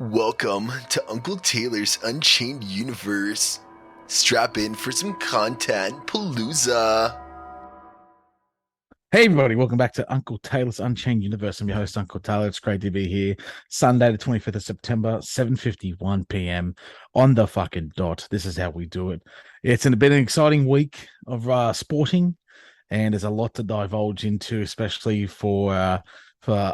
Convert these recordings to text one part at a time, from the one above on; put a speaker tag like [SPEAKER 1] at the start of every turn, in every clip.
[SPEAKER 1] Welcome to Uncle Taylor's Unchained universe. Strap in for some content palooza.
[SPEAKER 2] Hey everybody, welcome back to Uncle Taylor's Unchained Universe. I'm your host, Uncle Taylor. It's great to be here. Sunday, the 25th of September, 7:51 p.m. on the fucking dot. This is how we do it. It's been an exciting week of sporting, and there's a lot to divulge into, especially for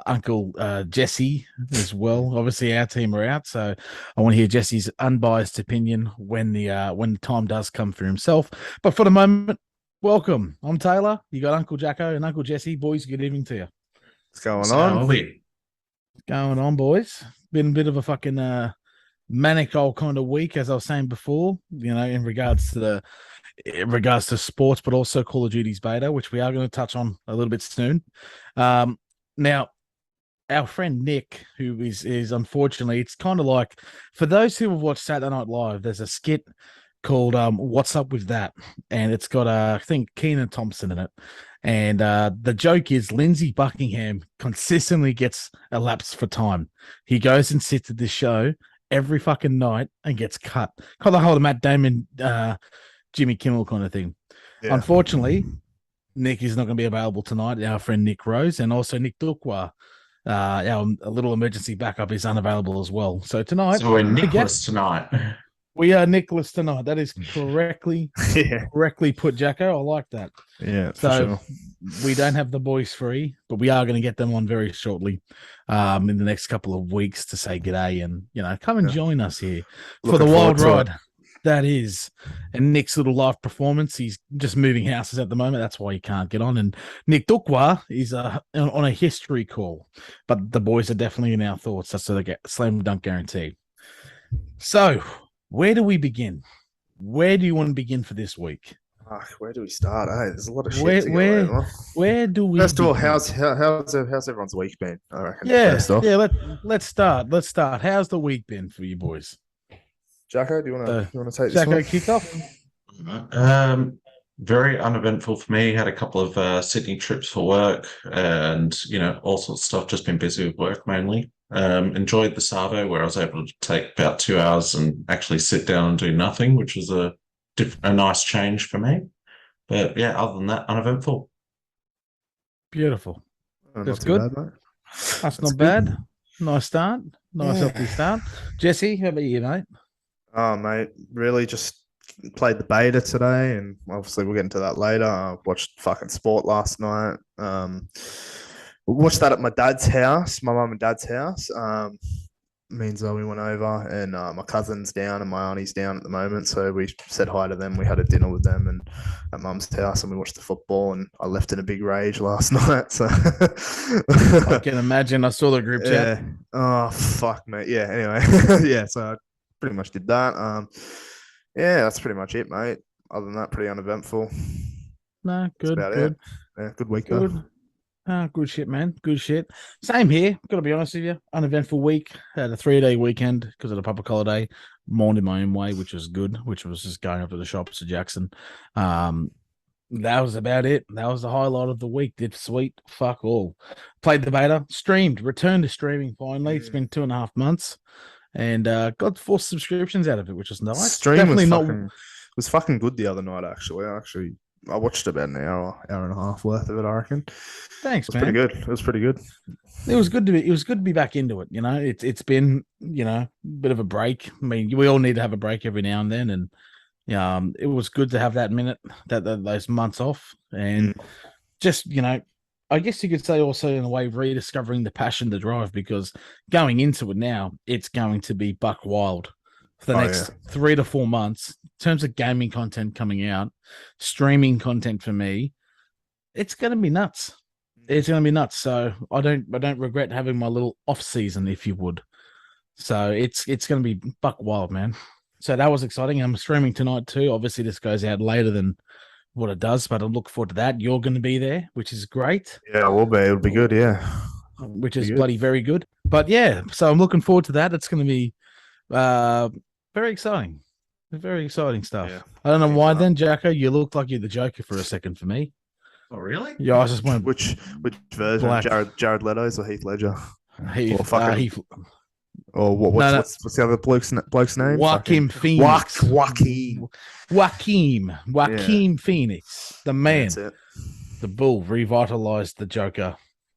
[SPEAKER 2] Uncle Jesse as well. Obviously, our team are out, so I want to hear Jesse's unbiased opinion when the time does come for himself. But for the moment, welcome. I'm Taylor. You got Uncle Jacko and Uncle Jesse. Boys, good evening to you.
[SPEAKER 3] What's going on?
[SPEAKER 2] What's going on, boys? Been a bit of a fucking manic old kind of week, as I was saying before, in regards to sports, but also Call of Duty's beta, which we are going to touch on a little bit soon. Now, our friend Nick, who is unfortunately, it's kind of like, for those who have watched Saturday Night Live, there's a skit called What's Up With That? And it's got, I think, Kenan Thompson in it. And the joke is Lindsey Buckingham consistently gets a lapse for time. He goes and sits at this show every fucking night and gets cut. Kind of the whole Matt Damon, Jimmy Kimmel kind of thing. Yeah. Unfortunately, Nick is not going to be available tonight. Our friend Nick Rose and also Nick Dukwa, our little emergency backup, is unavailable as well. So tonight,
[SPEAKER 4] so we're Nicholas tonight.
[SPEAKER 2] We are Nicholas tonight. That is correctly put, Jacko. I like that.
[SPEAKER 3] Yeah.
[SPEAKER 2] So we don't have the boys free, but we are going to get them on very shortly, in the next couple of weeks to say g'day and come and join us here for the wild ride. That is, and Nick's little live performance. He's just moving houses at the moment. That's why he can't get on. And Nick Dukwa is on a history call, but the boys are definitely in our thoughts. That's a slam dunk guarantee. So, where do we begin? Where do you want to begin for this week?
[SPEAKER 3] Where do we start? Hey, there's a lot of shit to go over.
[SPEAKER 2] Where do we?
[SPEAKER 3] First of all, how's everyone's week been? I reckon.
[SPEAKER 2] Yeah. Let's start. How's the week been for you boys?
[SPEAKER 3] Jacko, do you want to take this
[SPEAKER 2] Jacko,
[SPEAKER 3] one?
[SPEAKER 2] kick off?
[SPEAKER 4] Very uneventful for me. Had a couple of Sydney trips for work and, all sorts of stuff. Just been busy with work mainly. Enjoyed the Savo, where I was able to take about 2 hours and actually sit down and do nothing, which was a nice change for me. But yeah, other than that, uneventful.
[SPEAKER 2] Beautiful. That's
[SPEAKER 3] good.
[SPEAKER 2] Bad, That's not bad. Nice start. Nice healthy start. Jesse, how about you, mate?
[SPEAKER 3] Oh, mate, really just played the beta today, and obviously we'll get into that later. I watched fucking sport last night. Watched that at my dad's house, my mum and dad's house. Me and Zoe went over, and my cousin's down and my auntie's down at the moment. So we said hi to them. We had a dinner with them and at mum's house, and we watched the football. And I left in a big rage last night. So
[SPEAKER 2] I can imagine. I saw the group chat.
[SPEAKER 3] Oh fuck, mate. Yeah. Anyway, yeah. So I pretty much did that. Yeah, that's pretty much it, mate. Other than that, pretty uneventful.
[SPEAKER 2] No, good. Good.
[SPEAKER 3] Yeah, good week.
[SPEAKER 2] Good. Good shit, man. Good shit. Same here. Got to be honest with you. Uneventful week. Had a 3-day weekend because of the public holiday. Mourned in my own way, which was good. Which was just going up to the shops to Jackson. That was about it. That was the highlight of the week. Did sweet fuck all. Played the beta. Streamed. Returned to streaming finally. It's been 2.5 months. And got 4 subscriptions out of it, which was nice.
[SPEAKER 3] Stream definitely was fucking good the other night, actually. I watched about an hour and a half worth of it, I reckon.
[SPEAKER 2] Thanks, man.
[SPEAKER 3] Pretty good. It was pretty good.
[SPEAKER 2] It was good to be back into it. It's been, a bit of a break. I mean, we all need to have a break every now and then, and it was good to have that minute, those months off, and just, I guess you could say also in a way rediscovering the passion, the drive, because going into it now, it's going to be buck wild for the next 3 to 4 months in terms of gaming content coming out, streaming content for me. It's going to be nuts. It's going to be nuts. So I don't regret having my little off season, if you would. So it's going to be buck wild, man. So that was exciting. I'm streaming tonight too. Obviously, this goes out later than what it does, but I look forward to that. You're going to be there, which is great.
[SPEAKER 3] Yeah, we'll be. It'll be good, yeah.
[SPEAKER 2] Which is bloody very good. But yeah, so I'm looking forward to that. It's going to be very exciting. Very exciting stuff. Yeah. I don't know why then, Jacko, you looked like you're the Joker for a second for me.
[SPEAKER 4] Oh, really?
[SPEAKER 2] Yeah, I just went...
[SPEAKER 3] Which version? Black. Jared Leto's or Heath Ledger?
[SPEAKER 2] Heath
[SPEAKER 3] Or
[SPEAKER 2] No, no.
[SPEAKER 3] what's the other bloke's name?
[SPEAKER 2] Joaquin Phoenix.
[SPEAKER 3] Joaquin.
[SPEAKER 2] Joaquin Phoenix, the
[SPEAKER 3] Yeah,
[SPEAKER 2] man,
[SPEAKER 3] that's it.
[SPEAKER 2] the bull, revitalized the Joker.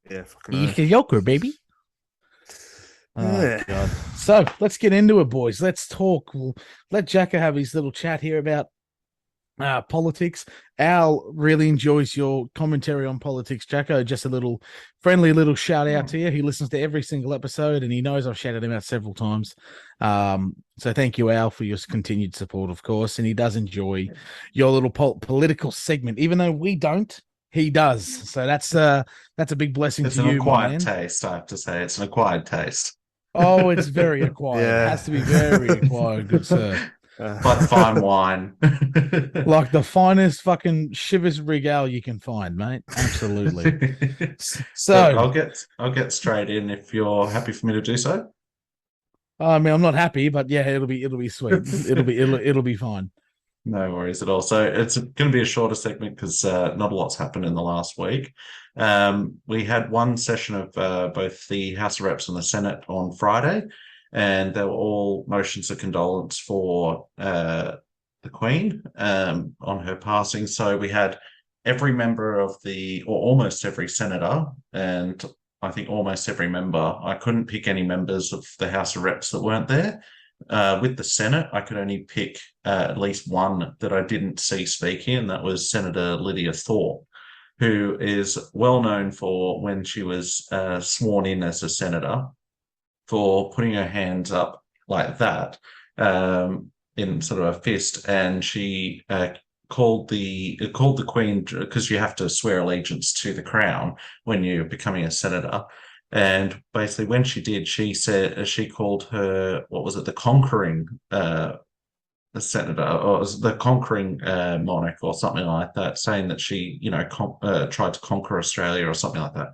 [SPEAKER 3] Yeah, fucking
[SPEAKER 2] He's
[SPEAKER 3] right.
[SPEAKER 2] the Joker, baby. Oh,
[SPEAKER 3] Yeah.
[SPEAKER 2] God. So let's get into it, boys. Let's talk. We'll let Jacka have his little chat here about politics. Al really enjoys your commentary on politics, Jacko. Just a little friendly little shout out to you. He listens to every single episode and he knows I've shouted him out several times. So thank you, Al, for your continued support, of course. And he does enjoy your little political segment, even though we don't. He does. So that's a big blessing
[SPEAKER 4] It's
[SPEAKER 2] to
[SPEAKER 4] an
[SPEAKER 2] you, my
[SPEAKER 4] acquired
[SPEAKER 2] man.
[SPEAKER 4] taste, I have to say. It's an acquired taste.
[SPEAKER 2] Oh, it's very acquired.
[SPEAKER 3] Yeah.
[SPEAKER 2] It has to be very acquired, good sir.
[SPEAKER 4] Like fine wine.
[SPEAKER 2] Like the finest fucking Chivas Regal you can find, mate. Absolutely. So
[SPEAKER 4] I'll get straight in if you're happy for me to do so.
[SPEAKER 2] I mean, I'm not happy, but yeah, it'll be sweet. It'll be fine.
[SPEAKER 4] No worries at all. So it's going to be a shorter segment because not a lot's happened in the last week. We had one session of both the House of Reps and the Senate on Friday, and they were all motions of condolence for the Queen on her passing. So we had every member of or almost every senator, and I think almost every member. I couldn't pick any members of the House of Reps that weren't there. With the Senate, I could only pick at least one that I didn't see speaking, and that was Senator Lydia Thorpe, who is well known for when she was sworn in as a senator for putting her hands up like that in sort of a fist, and she called the Queen, because you have to swear allegiance to the crown when you're becoming a senator. And basically, when she did, she said she called her, what was it, the conquering senator, or the conquering monarch, or something like that, saying that she, tried to conquer Australia or something like that.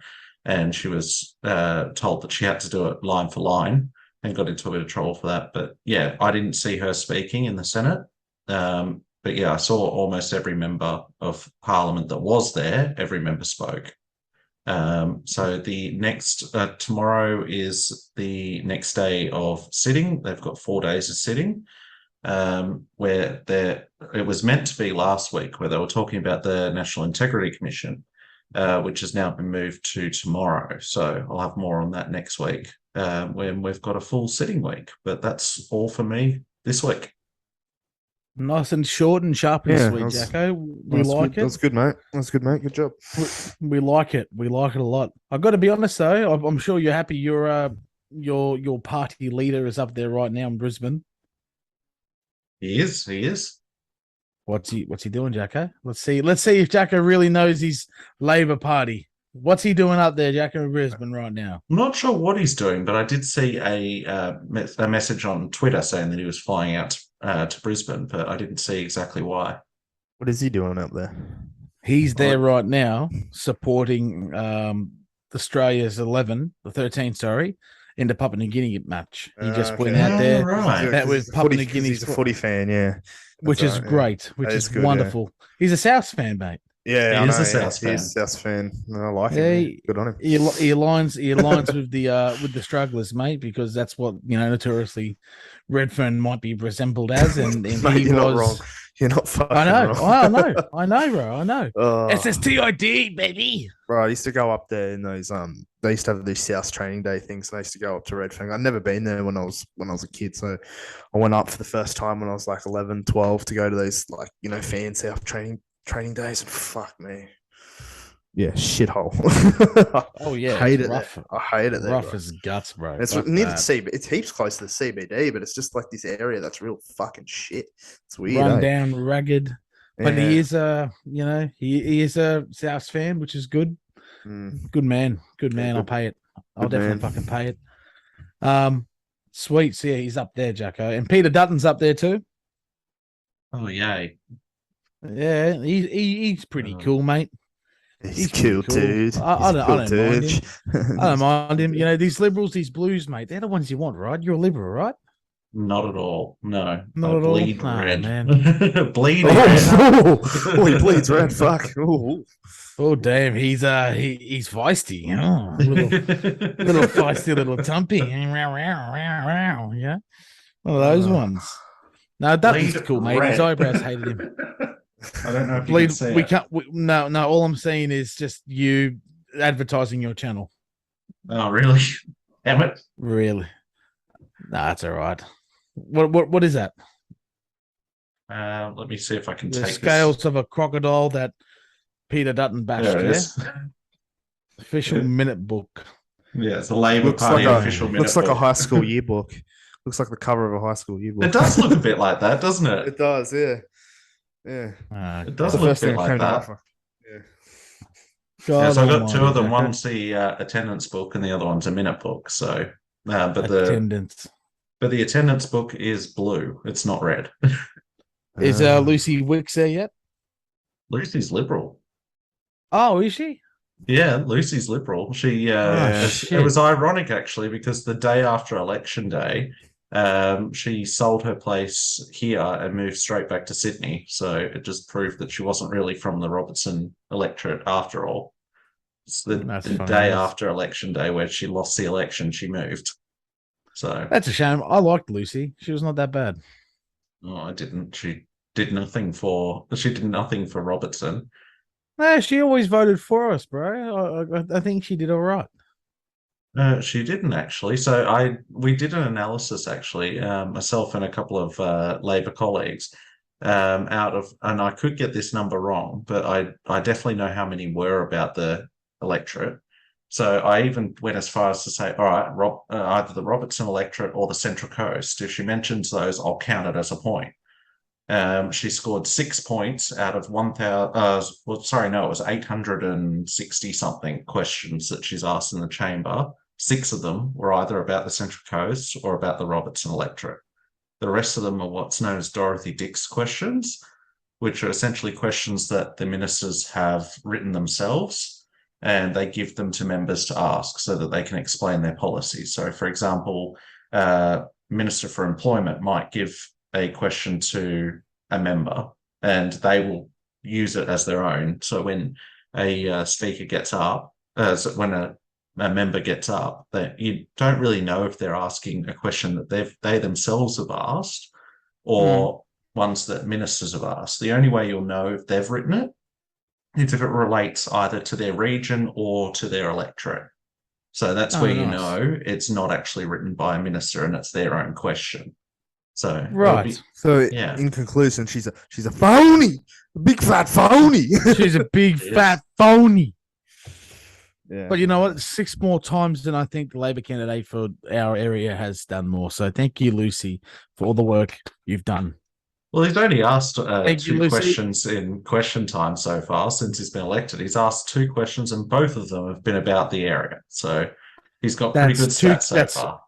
[SPEAKER 4] And she was told that she had to do it line for line, and got into a bit of trouble for that. But yeah, I didn't see her speaking in the Senate. But yeah, I saw almost every member of Parliament that was there. Every member spoke. So the next tomorrow is the next day of sitting. They've got 4 days of sitting, where it was meant to be last week, where they were talking about the National Integrity Commission, which has now been moved to tomorrow. So I'll have more on that next week when we've got a full sitting week. But that's all for me this week.
[SPEAKER 2] Nice and short and sharp and sweet, Jacko. We like it.
[SPEAKER 3] That's good, mate. That's good, mate. Good job.
[SPEAKER 2] We like it. We like it a lot. I've got to be honest, though. I'm sure you're happy. Your party leader is up there right now in Brisbane.
[SPEAKER 4] He is.
[SPEAKER 2] What's he doing, Jacko? Let's see if Jacko really knows his Labor Party. What's he doing up there, Jacko, in Brisbane right now?
[SPEAKER 4] I'm not sure what he's doing, but I did see a message on Twitter saying that he was flying out to Brisbane, but I didn't see exactly why.
[SPEAKER 3] What is he doing up there?
[SPEAKER 2] He's there right now supporting Australia's 13, in the Papua New Guinea match. He just went out there.
[SPEAKER 4] Right.
[SPEAKER 2] That was Papua New Guinea.
[SPEAKER 3] He's a footy fan, yeah.
[SPEAKER 2] Which is great, which is good, wonderful. Yeah. He's a South fan, mate.
[SPEAKER 3] Yeah,
[SPEAKER 4] he's a South fan.
[SPEAKER 3] He's a South fan. I like him. Good on him.
[SPEAKER 2] He aligns with the strugglers, mate, because that's what notoriously Redfern might be resembled as, and
[SPEAKER 3] mate, you're not wrong. You're not fucking wrong.
[SPEAKER 2] I know, bro. I know. SSTID, baby.
[SPEAKER 3] Bro, I used to go up there in those they used to have these South Training Day things, and I used to go up to Redfern. I'd never been there when I was a kid, so I went up for the first time when I was like 11, 12 to go to these fan South training days, and fuck me. Yeah, shithole.
[SPEAKER 2] Oh yeah,
[SPEAKER 3] I hate it.
[SPEAKER 2] I hate it.
[SPEAKER 3] Rough
[SPEAKER 2] as guts, bro.
[SPEAKER 3] It's near the CBD. It's heaps close to the CBD, but it's just like this area that's real fucking shit. It's weird.
[SPEAKER 2] Run down, rugged. But he is he is a Souths fan, which is good. Good man. I'll pay it. I'll definitely fucking pay it. Sweet. So yeah, he's up there, Jacko, and Peter Dutton's up there too.
[SPEAKER 4] Oh yay.
[SPEAKER 2] Yeah, he's pretty cool, mate.
[SPEAKER 3] He's cool, dude.
[SPEAKER 2] I don't mind him. I don't mind him. These liberals, these blues, mate, they're the ones you want, right? You're a liberal, right?
[SPEAKER 4] Not at all. No.
[SPEAKER 2] Not
[SPEAKER 4] I
[SPEAKER 2] at all?
[SPEAKER 4] bleed
[SPEAKER 2] Oh,
[SPEAKER 4] red.
[SPEAKER 2] man.
[SPEAKER 4] Bleed red.
[SPEAKER 3] Oh, he bleeds red. Fuck. Ooh.
[SPEAKER 2] Oh, damn. He's feisty. Oh, little feisty little tumpy. Yeah. One of those ones. No, Dutton's
[SPEAKER 4] Bleed
[SPEAKER 2] cool, mate. His
[SPEAKER 4] red.
[SPEAKER 2] eyebrows hated him.
[SPEAKER 4] I don't know if you
[SPEAKER 2] Bleed.
[SPEAKER 4] can see
[SPEAKER 2] We
[SPEAKER 4] it.
[SPEAKER 2] can't. No. All I'm saying is just you advertising your channel.
[SPEAKER 4] Oh, really? Damn it.
[SPEAKER 2] Really? Nah, that's all right. What is that?
[SPEAKER 4] Let me see if I can
[SPEAKER 2] The
[SPEAKER 4] take
[SPEAKER 2] scales of a crocodile that Peter Dutton
[SPEAKER 4] this.
[SPEAKER 2] bashed.
[SPEAKER 4] There it
[SPEAKER 2] Yeah?
[SPEAKER 4] is.
[SPEAKER 2] Official minute book.
[SPEAKER 4] Yeah, it's a Labour
[SPEAKER 3] Looks
[SPEAKER 4] Party
[SPEAKER 3] like
[SPEAKER 4] official minute
[SPEAKER 3] looks like a
[SPEAKER 4] book.
[SPEAKER 3] high school yearbook. Looks like the cover of a high school yearbook.
[SPEAKER 4] It does look a bit like that, doesn't it?
[SPEAKER 3] It does, yeah. Yeah.
[SPEAKER 4] It does
[SPEAKER 3] The
[SPEAKER 4] look a
[SPEAKER 3] first thing
[SPEAKER 4] bit
[SPEAKER 3] that
[SPEAKER 4] like
[SPEAKER 3] came to my
[SPEAKER 4] that.
[SPEAKER 3] phone. Yeah.
[SPEAKER 4] Yeah, so I've got two of them.
[SPEAKER 2] Almighty,
[SPEAKER 4] One's the attendance book, and the other one's a minute book. So, but
[SPEAKER 2] attendance.
[SPEAKER 4] the attendance book is blue. It's not red.
[SPEAKER 2] Is Lucy Wicks there yet?
[SPEAKER 4] Lucy's liberal.
[SPEAKER 2] Oh, is she?
[SPEAKER 4] Yeah, Lucy's liberal. She
[SPEAKER 2] shit.
[SPEAKER 4] it was ironic actually because the day after election day, she sold her place here and moved straight back to Sydney. So it just proved that she wasn't really from the Robertson electorate after all. It's the day after election day where she lost the election, she moved. So
[SPEAKER 2] that's a shame. I liked Lucy. She was not that bad.
[SPEAKER 4] no, I didn't. She did nothing for Robertson.
[SPEAKER 2] No, she always voted for us, bro. I think she did all right.
[SPEAKER 4] She didn't actually. So we did an analysis actually, myself and a couple of Labor colleagues, and I could get this number wrong, but I definitely know how many were about the electorate. So I even went as far as to say, all right, either the Robertson electorate or the Central Coast. If she mentions those, I'll count it as a point. She scored 6 points out of 1,000. It was 860 something questions that she's asked in the chamber. 6 of them were either about the Central Coast or about the Robertson electorate. The rest of them are what's known as Dorothy Dix questions, which are essentially questions that the ministers have written themselves and they give them to members to ask so that they can explain their policies. So, for example, Minister for Employment might give a question to a member and they will use it as their own. So when a speaker gets up, when a member gets up, that you don't really know if they're asking a question that they themselves have asked or ones that ministers have asked. The only way you'll know if they've written it is if it relates either to their region or to their electorate. So that's where you know it's not actually written by a minister and it's their own question. So
[SPEAKER 2] right.
[SPEAKER 3] In conclusion, she's a phony, a big fat phony.
[SPEAKER 2] She's a big fat phony.
[SPEAKER 3] Yeah.
[SPEAKER 2] But you know what? 6 more times than I think the Labor candidate for our area has done more. So thank you, Lucy, for all the work you've done.
[SPEAKER 4] Well, he's only asked 2 questions in question time so far since he's been elected. He's asked 2 questions and both of them have been about the area. So he's got pretty good stats so far.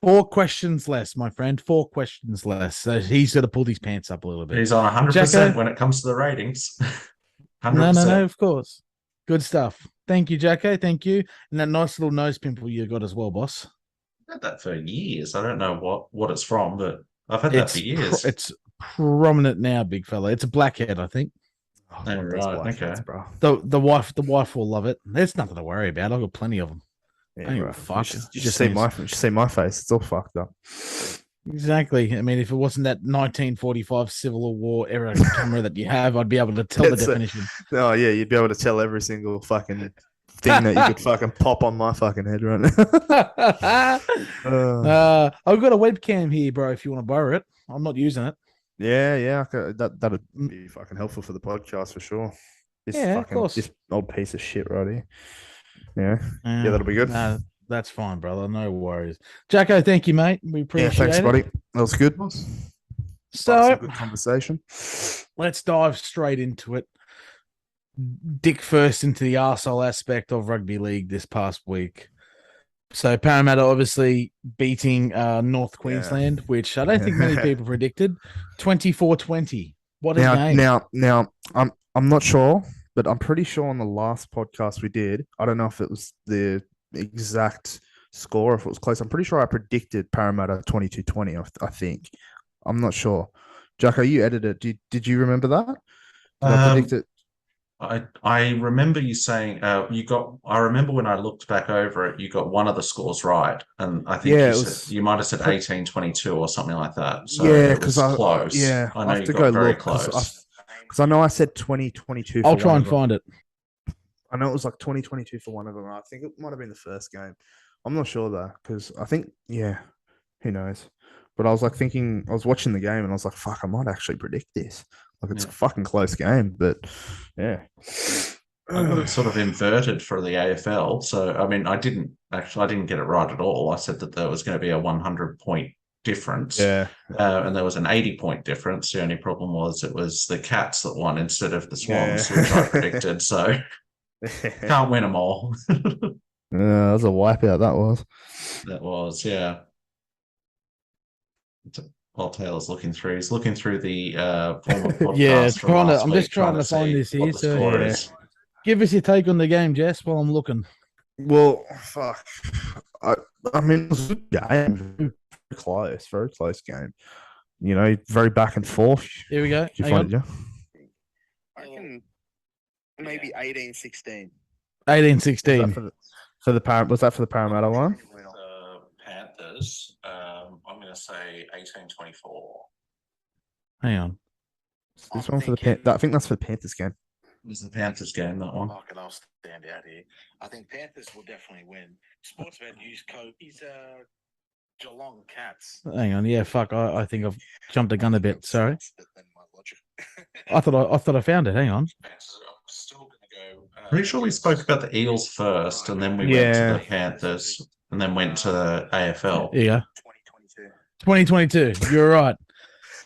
[SPEAKER 2] 4 questions less, my friend. 4 questions less. So he's got to pull his pants up a little bit.
[SPEAKER 4] He's on 100% when it comes to the ratings.
[SPEAKER 2] 100%. No, of course. Good stuff. Thank you, Jacko. Thank you. And that nice little nose pimple you got as well, boss.
[SPEAKER 4] I've had that for years. I don't know what it's from, but I've had that for years.
[SPEAKER 2] It's prominent now, big fella. It's a blackhead, I think.
[SPEAKER 4] Oh, right. Okay.
[SPEAKER 3] Bro.
[SPEAKER 2] The wife will love it. There's nothing to worry about. I've got plenty of them.
[SPEAKER 3] Yeah,
[SPEAKER 2] Anyway, fuck.
[SPEAKER 3] You just see my face. It's all fucked up.
[SPEAKER 2] Exactly. I mean, if it wasn't that 1945 Civil War era camera that you have, I'd be able to tell the definition.
[SPEAKER 3] Oh yeah, you'd be able to tell every single fucking thing that you could fucking pop on my fucking head right now.
[SPEAKER 2] I've got a webcam here, bro. If you want to borrow it, I'm not using it.
[SPEAKER 3] Yeah. That'd be fucking helpful for the podcast for sure.
[SPEAKER 2] Of course.
[SPEAKER 3] This old piece of shit right here. Yeah, that'll be good.
[SPEAKER 2] That's fine, brother. No worries. Jacko, thank you, mate. We appreciate it.
[SPEAKER 3] Thanks, buddy. That was good.
[SPEAKER 2] So,
[SPEAKER 3] good conversation.
[SPEAKER 2] Let's dive straight into it. Dick first into the arsehole aspect of rugby league this past week. So Parramatta obviously beating North Queensland, which I don't think many people predicted. 24-20. What a game.
[SPEAKER 3] Now, I'm not sure, but I'm pretty sure on the last podcast we did, I don't know if it was the exact score, if it was close. I'm pretty sure I predicted Parramatta 22-20. I think. I'm not sure. Jacko, you edited it. Did you remember that? Did I predict it?
[SPEAKER 4] I remember you saying you got. I remember when I looked back over it, you got one of the scores right, and I think
[SPEAKER 3] Yeah,
[SPEAKER 4] you
[SPEAKER 3] it
[SPEAKER 4] said
[SPEAKER 3] was.
[SPEAKER 4] you might have said 18-22 or something like that. So
[SPEAKER 3] Yeah,
[SPEAKER 4] it was
[SPEAKER 3] because
[SPEAKER 4] close. I
[SPEAKER 3] I
[SPEAKER 4] know
[SPEAKER 3] have
[SPEAKER 4] you
[SPEAKER 3] to go
[SPEAKER 4] got very
[SPEAKER 3] look
[SPEAKER 4] close.
[SPEAKER 3] because I know I said 2022
[SPEAKER 2] I'll
[SPEAKER 3] for
[SPEAKER 2] try
[SPEAKER 3] one
[SPEAKER 2] and
[SPEAKER 3] of them.
[SPEAKER 2] find it.
[SPEAKER 3] I know it was like 2022 for one of them. I think it might have been the first game. I'm not sure though, because I think who knows? But I was like thinking, I was watching the game and I was like, fuck, I might actually predict this. Like it's
[SPEAKER 4] Yeah.
[SPEAKER 3] a fucking close game, but yeah.
[SPEAKER 4] I got it sort of inverted for the AFL. So I mean, I didn't get it right at all. I said that there was going to be a 100-point difference,
[SPEAKER 3] Yeah.
[SPEAKER 4] and there was an 80-point difference. The only problem was it was the Cats that won instead of the Swans,
[SPEAKER 3] Yeah.
[SPEAKER 4] which I predicted. So can't win them all.
[SPEAKER 3] That was a wipeout. That was.
[SPEAKER 4] That was, yeah. While Taylor's looking through, he's looking through the former
[SPEAKER 2] Yeah,
[SPEAKER 4] podcast from last
[SPEAKER 2] I'm
[SPEAKER 4] week,
[SPEAKER 2] just trying to find
[SPEAKER 4] see
[SPEAKER 2] this
[SPEAKER 4] what
[SPEAKER 2] here.
[SPEAKER 4] the
[SPEAKER 2] So
[SPEAKER 4] score
[SPEAKER 3] Yeah.
[SPEAKER 4] is.
[SPEAKER 2] give us your take on the game, Jess, while I'm looking.
[SPEAKER 3] Well, fuck. I mean, it was a good game. Very close game. You know, very back and forth.
[SPEAKER 2] Here we go.
[SPEAKER 3] Did you
[SPEAKER 2] Hang
[SPEAKER 3] find
[SPEAKER 2] on.
[SPEAKER 3] it, Joe?
[SPEAKER 5] I reckon maybe 18-16.
[SPEAKER 2] 18-16.
[SPEAKER 3] For the was that for the Parramatta one?
[SPEAKER 4] The Panthers, I'm going to say 18-24.
[SPEAKER 2] Hang on.
[SPEAKER 3] This
[SPEAKER 5] I'm
[SPEAKER 3] one for the
[SPEAKER 5] thinking-
[SPEAKER 3] I think that's for the Panthers game.
[SPEAKER 4] It was the Panthers game, that one.
[SPEAKER 5] Fucking, I'll stand out here. I think Panthers will definitely win. Sportsbet used code. He's Geelong Cats.
[SPEAKER 2] Hang on. Yeah, fuck. I think I've jumped the gun a bit. Sorry.
[SPEAKER 5] Than my logic.
[SPEAKER 2] I thought I found it. Hang on.
[SPEAKER 4] Pretty sure we spoke about the Eels first, and then we went to the Panthers, and then went to the AFL.
[SPEAKER 2] Yeah.
[SPEAKER 5] 2022.
[SPEAKER 2] 2022. You're right.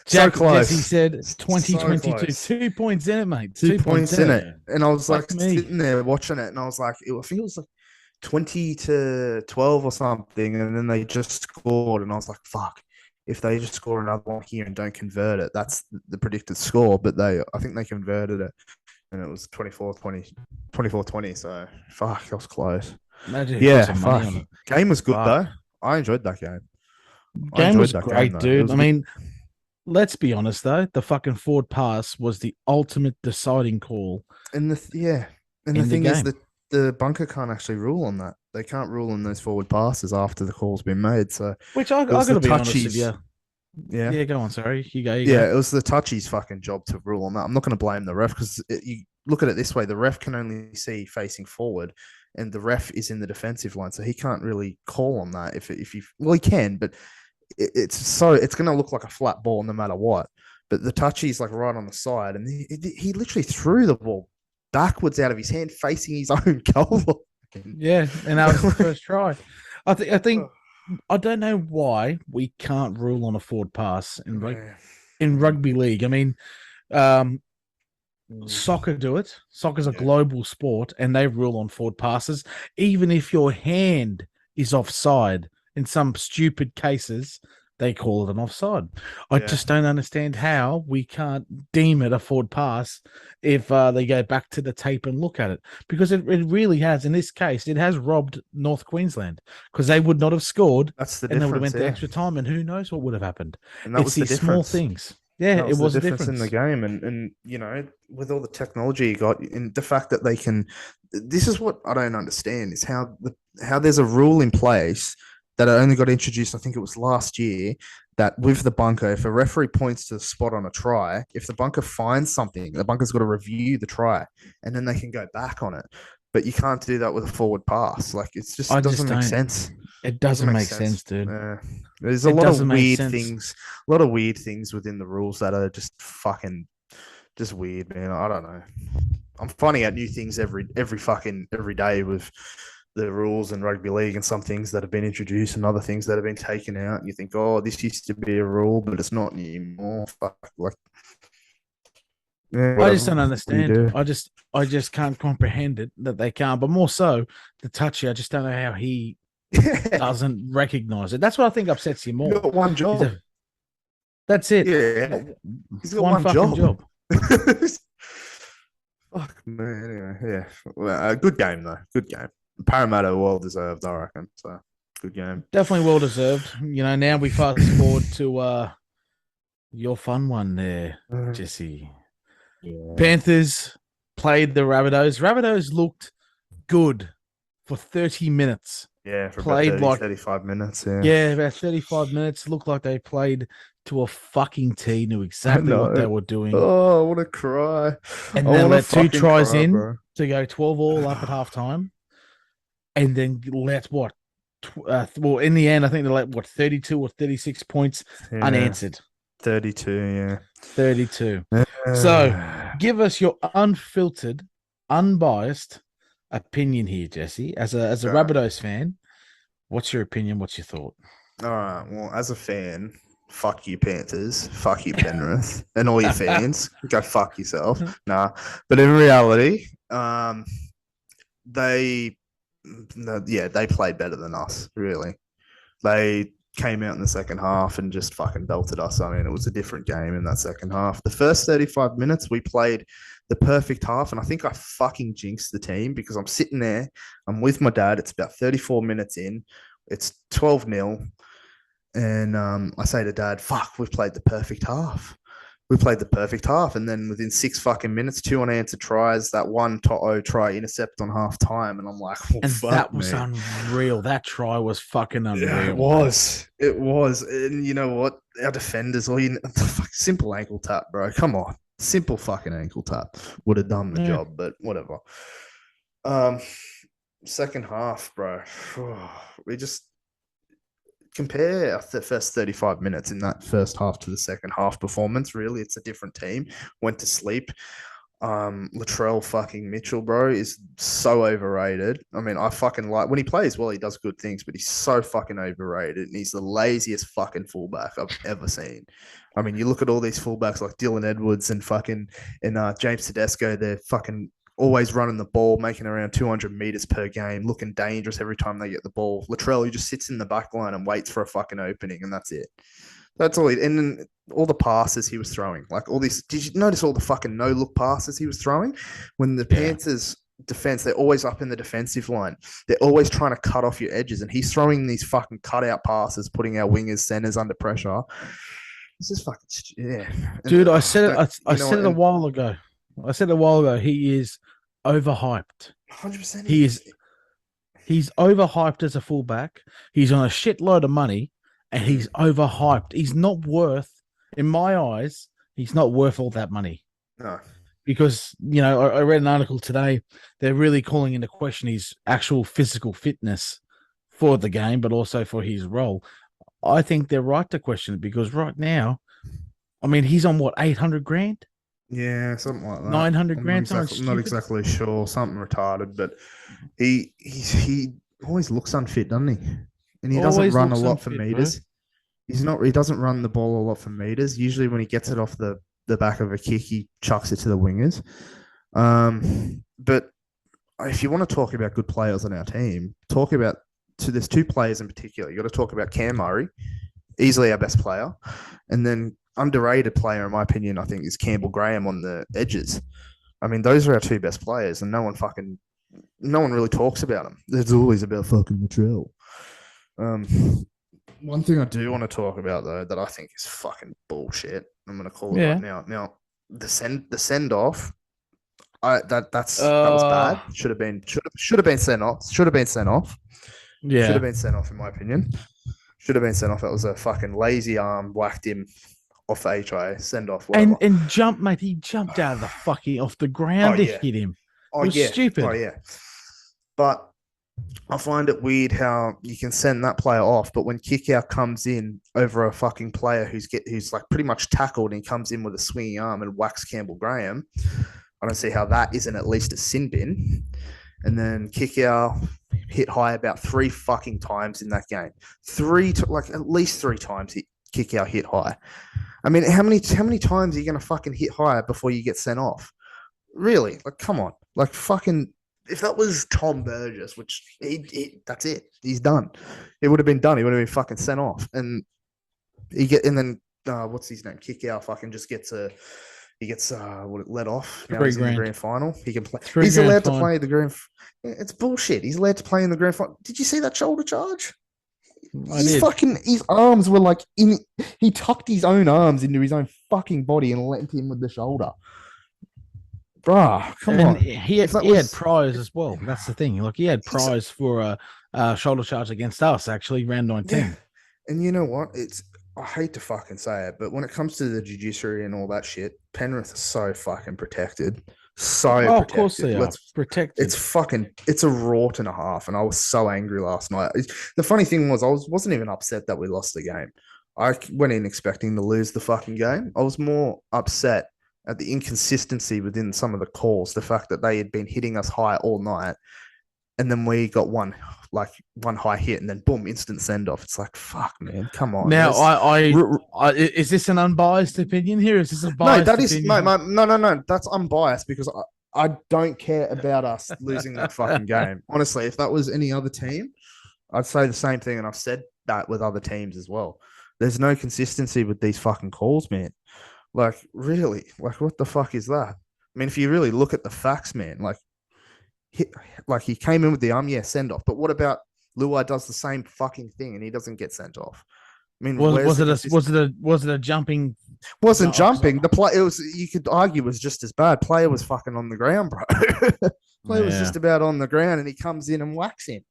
[SPEAKER 3] So close.
[SPEAKER 2] Jesse said 2022.
[SPEAKER 3] close.
[SPEAKER 2] 2 points in it, mate.
[SPEAKER 3] 2 points in it. And I was
[SPEAKER 2] Fuck
[SPEAKER 3] like
[SPEAKER 2] me.
[SPEAKER 3] sitting there watching it, and I was like, I think it was like 20-12 or something, and then they just scored, and I was like, fuck. If they just score another one here and don't convert it, that's the predicted score. But I think they converted it, and it was 24-20. So fuck, that was close.
[SPEAKER 2] Imagine if
[SPEAKER 3] Yeah,
[SPEAKER 2] you put some money
[SPEAKER 3] fuck.
[SPEAKER 2] on it.
[SPEAKER 3] Game was good
[SPEAKER 2] Fuck.
[SPEAKER 3] though. I enjoyed that game.
[SPEAKER 2] Game was
[SPEAKER 3] that
[SPEAKER 2] great,
[SPEAKER 3] though. It
[SPEAKER 2] dude.
[SPEAKER 3] was
[SPEAKER 2] I
[SPEAKER 3] good.
[SPEAKER 2] mean, let's be honest though. The fucking forward pass was the ultimate deciding call.
[SPEAKER 3] And the thing is that the bunker can't actually rule on that. They can't rule on those forward passes after the call's been made. So
[SPEAKER 2] Which I
[SPEAKER 3] it was
[SPEAKER 2] got to
[SPEAKER 3] the
[SPEAKER 2] be honest with
[SPEAKER 3] touchies.
[SPEAKER 2] you.
[SPEAKER 3] Yeah.
[SPEAKER 2] Yeah, go on. Sorry. You go.
[SPEAKER 3] It was the touchy's fucking job to rule on that. I'm not going to blame the ref because you look at it this way: the ref can only see facing forward, and the ref is in the defensive line, so he can't really call on that. If he can, but it's going to look like a flat ball no matter what. But the touchy's like right on the side, and he literally threw the ball backwards out of his hand, facing his own goal.
[SPEAKER 2] Yeah, and that was the first try. I think I don't know why we can't rule on a forward pass in rugby league. I mean, soccer do it. Soccer's a global sport, and they rule on forward passes, even if your hand is offside. In some stupid cases, they call it an offside. I just don't understand how we can't deem it a forward pass if they go back to the tape and look at it, because it really has. In this case, it has robbed North Queensland because they would not have scored.
[SPEAKER 3] That's the
[SPEAKER 2] and
[SPEAKER 3] difference.
[SPEAKER 2] they would have went to extra time, and who knows what would have happened.
[SPEAKER 3] And that was the
[SPEAKER 2] these
[SPEAKER 3] difference.
[SPEAKER 2] small things. Yeah, it was
[SPEAKER 3] the
[SPEAKER 2] a
[SPEAKER 3] difference
[SPEAKER 2] difference
[SPEAKER 3] in the game, and you know, with all the technology you got, and the fact that they can. This is what I don't understand: is how there's a rule in place that only got introduced. I think it was last year. That with the bunker, if a referee points to the spot on a try, if the bunker finds something, the bunker's got to review the try, and then they can go back on it. But you can't do that with a forward pass. Like it doesn't make sense.
[SPEAKER 2] It doesn't make sense, dude.
[SPEAKER 3] There's a lot of weird things. A lot of weird things within the rules that are just fucking just weird, man. I don't know. I'm finding out new things every day with the rules in rugby league, and some things that have been introduced and other things that have been taken out. And you think, oh, this used to be a rule, but it's not anymore. Fuck, like. Yeah,
[SPEAKER 2] I just don't
[SPEAKER 3] do?
[SPEAKER 2] understand. I just can't comprehend it that they can't. But more so, the touchy, I just don't know how he doesn't recognize it. That's what I think upsets you more.
[SPEAKER 3] He's got one job.
[SPEAKER 2] That's it.
[SPEAKER 3] Yeah, he's got
[SPEAKER 2] one fucking job.
[SPEAKER 3] Fuck man. Anyway, yeah. Well, good game though. Good game. Parramatta well deserved, I reckon. So Good game.
[SPEAKER 2] Definitely well deserved. Now we fast forward to your fun one there, Jesse.
[SPEAKER 3] Yeah.
[SPEAKER 2] Panthers played the Rabbitohs. Rabbitohs looked good for 30 minutes.
[SPEAKER 3] Yeah, for
[SPEAKER 2] Played
[SPEAKER 3] about 30,
[SPEAKER 2] like
[SPEAKER 3] 35 minutes. Yeah.
[SPEAKER 2] Yeah, about 35 minutes. Looked like they played to a fucking T, knew
[SPEAKER 3] I
[SPEAKER 2] exactly what they
[SPEAKER 3] know.
[SPEAKER 2] were doing.
[SPEAKER 3] Oh, I want to cry.
[SPEAKER 2] And
[SPEAKER 3] I
[SPEAKER 2] then
[SPEAKER 3] want to
[SPEAKER 2] let two
[SPEAKER 3] fucking
[SPEAKER 2] tries
[SPEAKER 3] cry,
[SPEAKER 2] in
[SPEAKER 3] bro.
[SPEAKER 2] to go 12 all up at halftime. And then let what? Well, in the end, I think they let 32 or 36 points
[SPEAKER 3] Yeah.
[SPEAKER 2] unanswered.
[SPEAKER 3] 32, yeah.
[SPEAKER 2] 32. So give us your unfiltered, unbiased opinion here, Jesse. As a
[SPEAKER 3] Okay.
[SPEAKER 2] Rabbitohs fan, what's your opinion? What's your thought?
[SPEAKER 3] All right. Well, as a fan, fuck you, Panthers. Fuck you, Penrith. And all your fans, go fuck yourself. Nah. But in reality, they played better than us, really. They came out in the second half and just fucking belted us. I mean, it was a different game in that second half. The first 35 minutes, we played the perfect half, and I think I fucking jinxed the team because I'm sitting there, I'm with my dad. It's about 34 minutes in, it's 12-0, and I say to dad, fuck, we've played the perfect half. We played the perfect half, and then within 6 fucking minutes, 2 unanswered tries, that one Toto try intercept on half time, and I'm like, oh,
[SPEAKER 2] And
[SPEAKER 3] fuck
[SPEAKER 2] that was
[SPEAKER 3] me.
[SPEAKER 2] unreal. That try was fucking unreal.
[SPEAKER 3] Yeah, it was. It was. And you know what? Our defenders, simple ankle tap, bro. Come on. Simple fucking ankle tap would have done the job, but whatever. Second half, bro. We just compare the first 35 minutes in that first half to the second half performance. Really, it's a different team. Went to sleep. Latrell fucking Mitchell, bro, is so overrated. I mean, I fucking like when he plays well, he does good things, but he's so fucking overrated, and he's the laziest fucking fullback I've ever seen. I mean, you look at all these fullbacks like Dylan Edwards and James Tedesco, they're fucking always running the ball, making around 200 meters per game, looking dangerous every time they get the ball. Latrell, he just sits in the back line and waits for a fucking opening, and that's it. That's all. And then all the passes he was throwing, like all these. Did you notice all the fucking no look passes he was throwing? When the Panthers defense, they're always up in the defensive line. They're always trying to cut off your edges, and he's throwing these fucking cutout passes, putting our wingers, centers under pressure. This is fucking
[SPEAKER 2] dude. I said it. I said it a while ago. He is overhyped.
[SPEAKER 3] 100%.
[SPEAKER 2] He's overhyped as a fullback. He's on a shitload of money. And he's overhyped. He's not worth, in my eyes, he's not worth all that money.
[SPEAKER 3] No.
[SPEAKER 2] Because, I read an article today. They're really calling into question his actual physical fitness for the game, but also for his role. I think they're right to question it because right now, I mean, he's on what, 800 grand?
[SPEAKER 3] Yeah, something like that.
[SPEAKER 2] 900 grand?
[SPEAKER 3] I'm not exactly sure. Something retarded, but he always looks unfit, doesn't he? And he doesn't run a lot for meters. Bro. He doesn't run the ball a lot for meters. Usually when he gets it off the back of a kick, he chucks it to the wingers. But if you want to talk about good players on our team, there's 2 players in particular. You got to talk about Cam Murray, easily our best player. And then underrated player, in my opinion, I think is Campbell Graham on the edges. I mean, those are our 2 best players, and no one really talks about them. It's always about fucking Latrell. One thing I do want to talk about though that I think is fucking bullshit. I'm going to call it right now. Now the send off, that was bad. Should have been sent off. Should have been sent off. Yeah, should have been sent off in my opinion. Should have been sent off. It was a fucking lazy arm whacked him off HI. Send off. Whatever.
[SPEAKER 2] And jumped, mate. He jumped out of the fucking off the ground to hit him. It was stupid.
[SPEAKER 3] Oh yeah, but I find it weird how you can send that player off, but when kick out comes in over a fucking player who's like pretty much tackled and comes in with a swinging arm and whacks Campbell Graham, I don't see how that isn't at least a sin bin. And then kick out hit high about 3 fucking times in that game. At least 3 times kick out hit high. I mean, how many times are you going to fucking hit high before you get sent off? Really? Like, come on. Like, fucking. If that was Tom Burgess, which that's it, he's done. It would have been done. He would have been fucking sent off, and what's his name? Kick out. Fucking just gets let off. Now he's in the grand final. He can play. He's allowed to play the grand. It's bullshit. He's allowed to play in the grand final. Did you see that shoulder charge?
[SPEAKER 2] I did.
[SPEAKER 3] His arms were like in. He tucked his own arms into his own fucking body and leant him with the shoulder. Bruh, come
[SPEAKER 2] And
[SPEAKER 3] on.
[SPEAKER 2] he
[SPEAKER 3] If that
[SPEAKER 2] had
[SPEAKER 3] was
[SPEAKER 2] prize as well. That's the thing. Like he had prize for a shoulder charge against us. Actually, round 19.
[SPEAKER 3] yeah, and you know what? I hate to fucking say it, but when it comes to the judiciary and all that shit, Penrith is so fucking protected. So
[SPEAKER 2] Oh,
[SPEAKER 3] protected.
[SPEAKER 2] of course they are protected.
[SPEAKER 3] It's a rort and a half, and I was so angry last night. The funny thing was, wasn't even upset that we lost the game. I went in expecting to lose the fucking game. I was more upset at the inconsistency within some of the calls, the fact that they had been hitting us high all night, and then we got one high hit, and then boom, instant send off. It's like, fuck, man, come on.
[SPEAKER 2] Now, is this an unbiased opinion here? Is this a biased opinion?
[SPEAKER 3] No. That's unbiased because I don't care about us losing that fucking game. Honestly, if that was any other team, I'd say the same thing, and I've said that with other teams as well. There's no consistency with these fucking calls, man. Like, really? Like, what the fuck is that? I mean, if you really look at the facts, man, he came in with the send off. But what about Luai does the same fucking thing and he doesn't get sent off? I mean,
[SPEAKER 2] was it a jumping?
[SPEAKER 3] Wasn't jumping. The play you could argue was just as bad. Player was fucking on the ground, bro. Player was just about on the ground and he comes in and whacks him.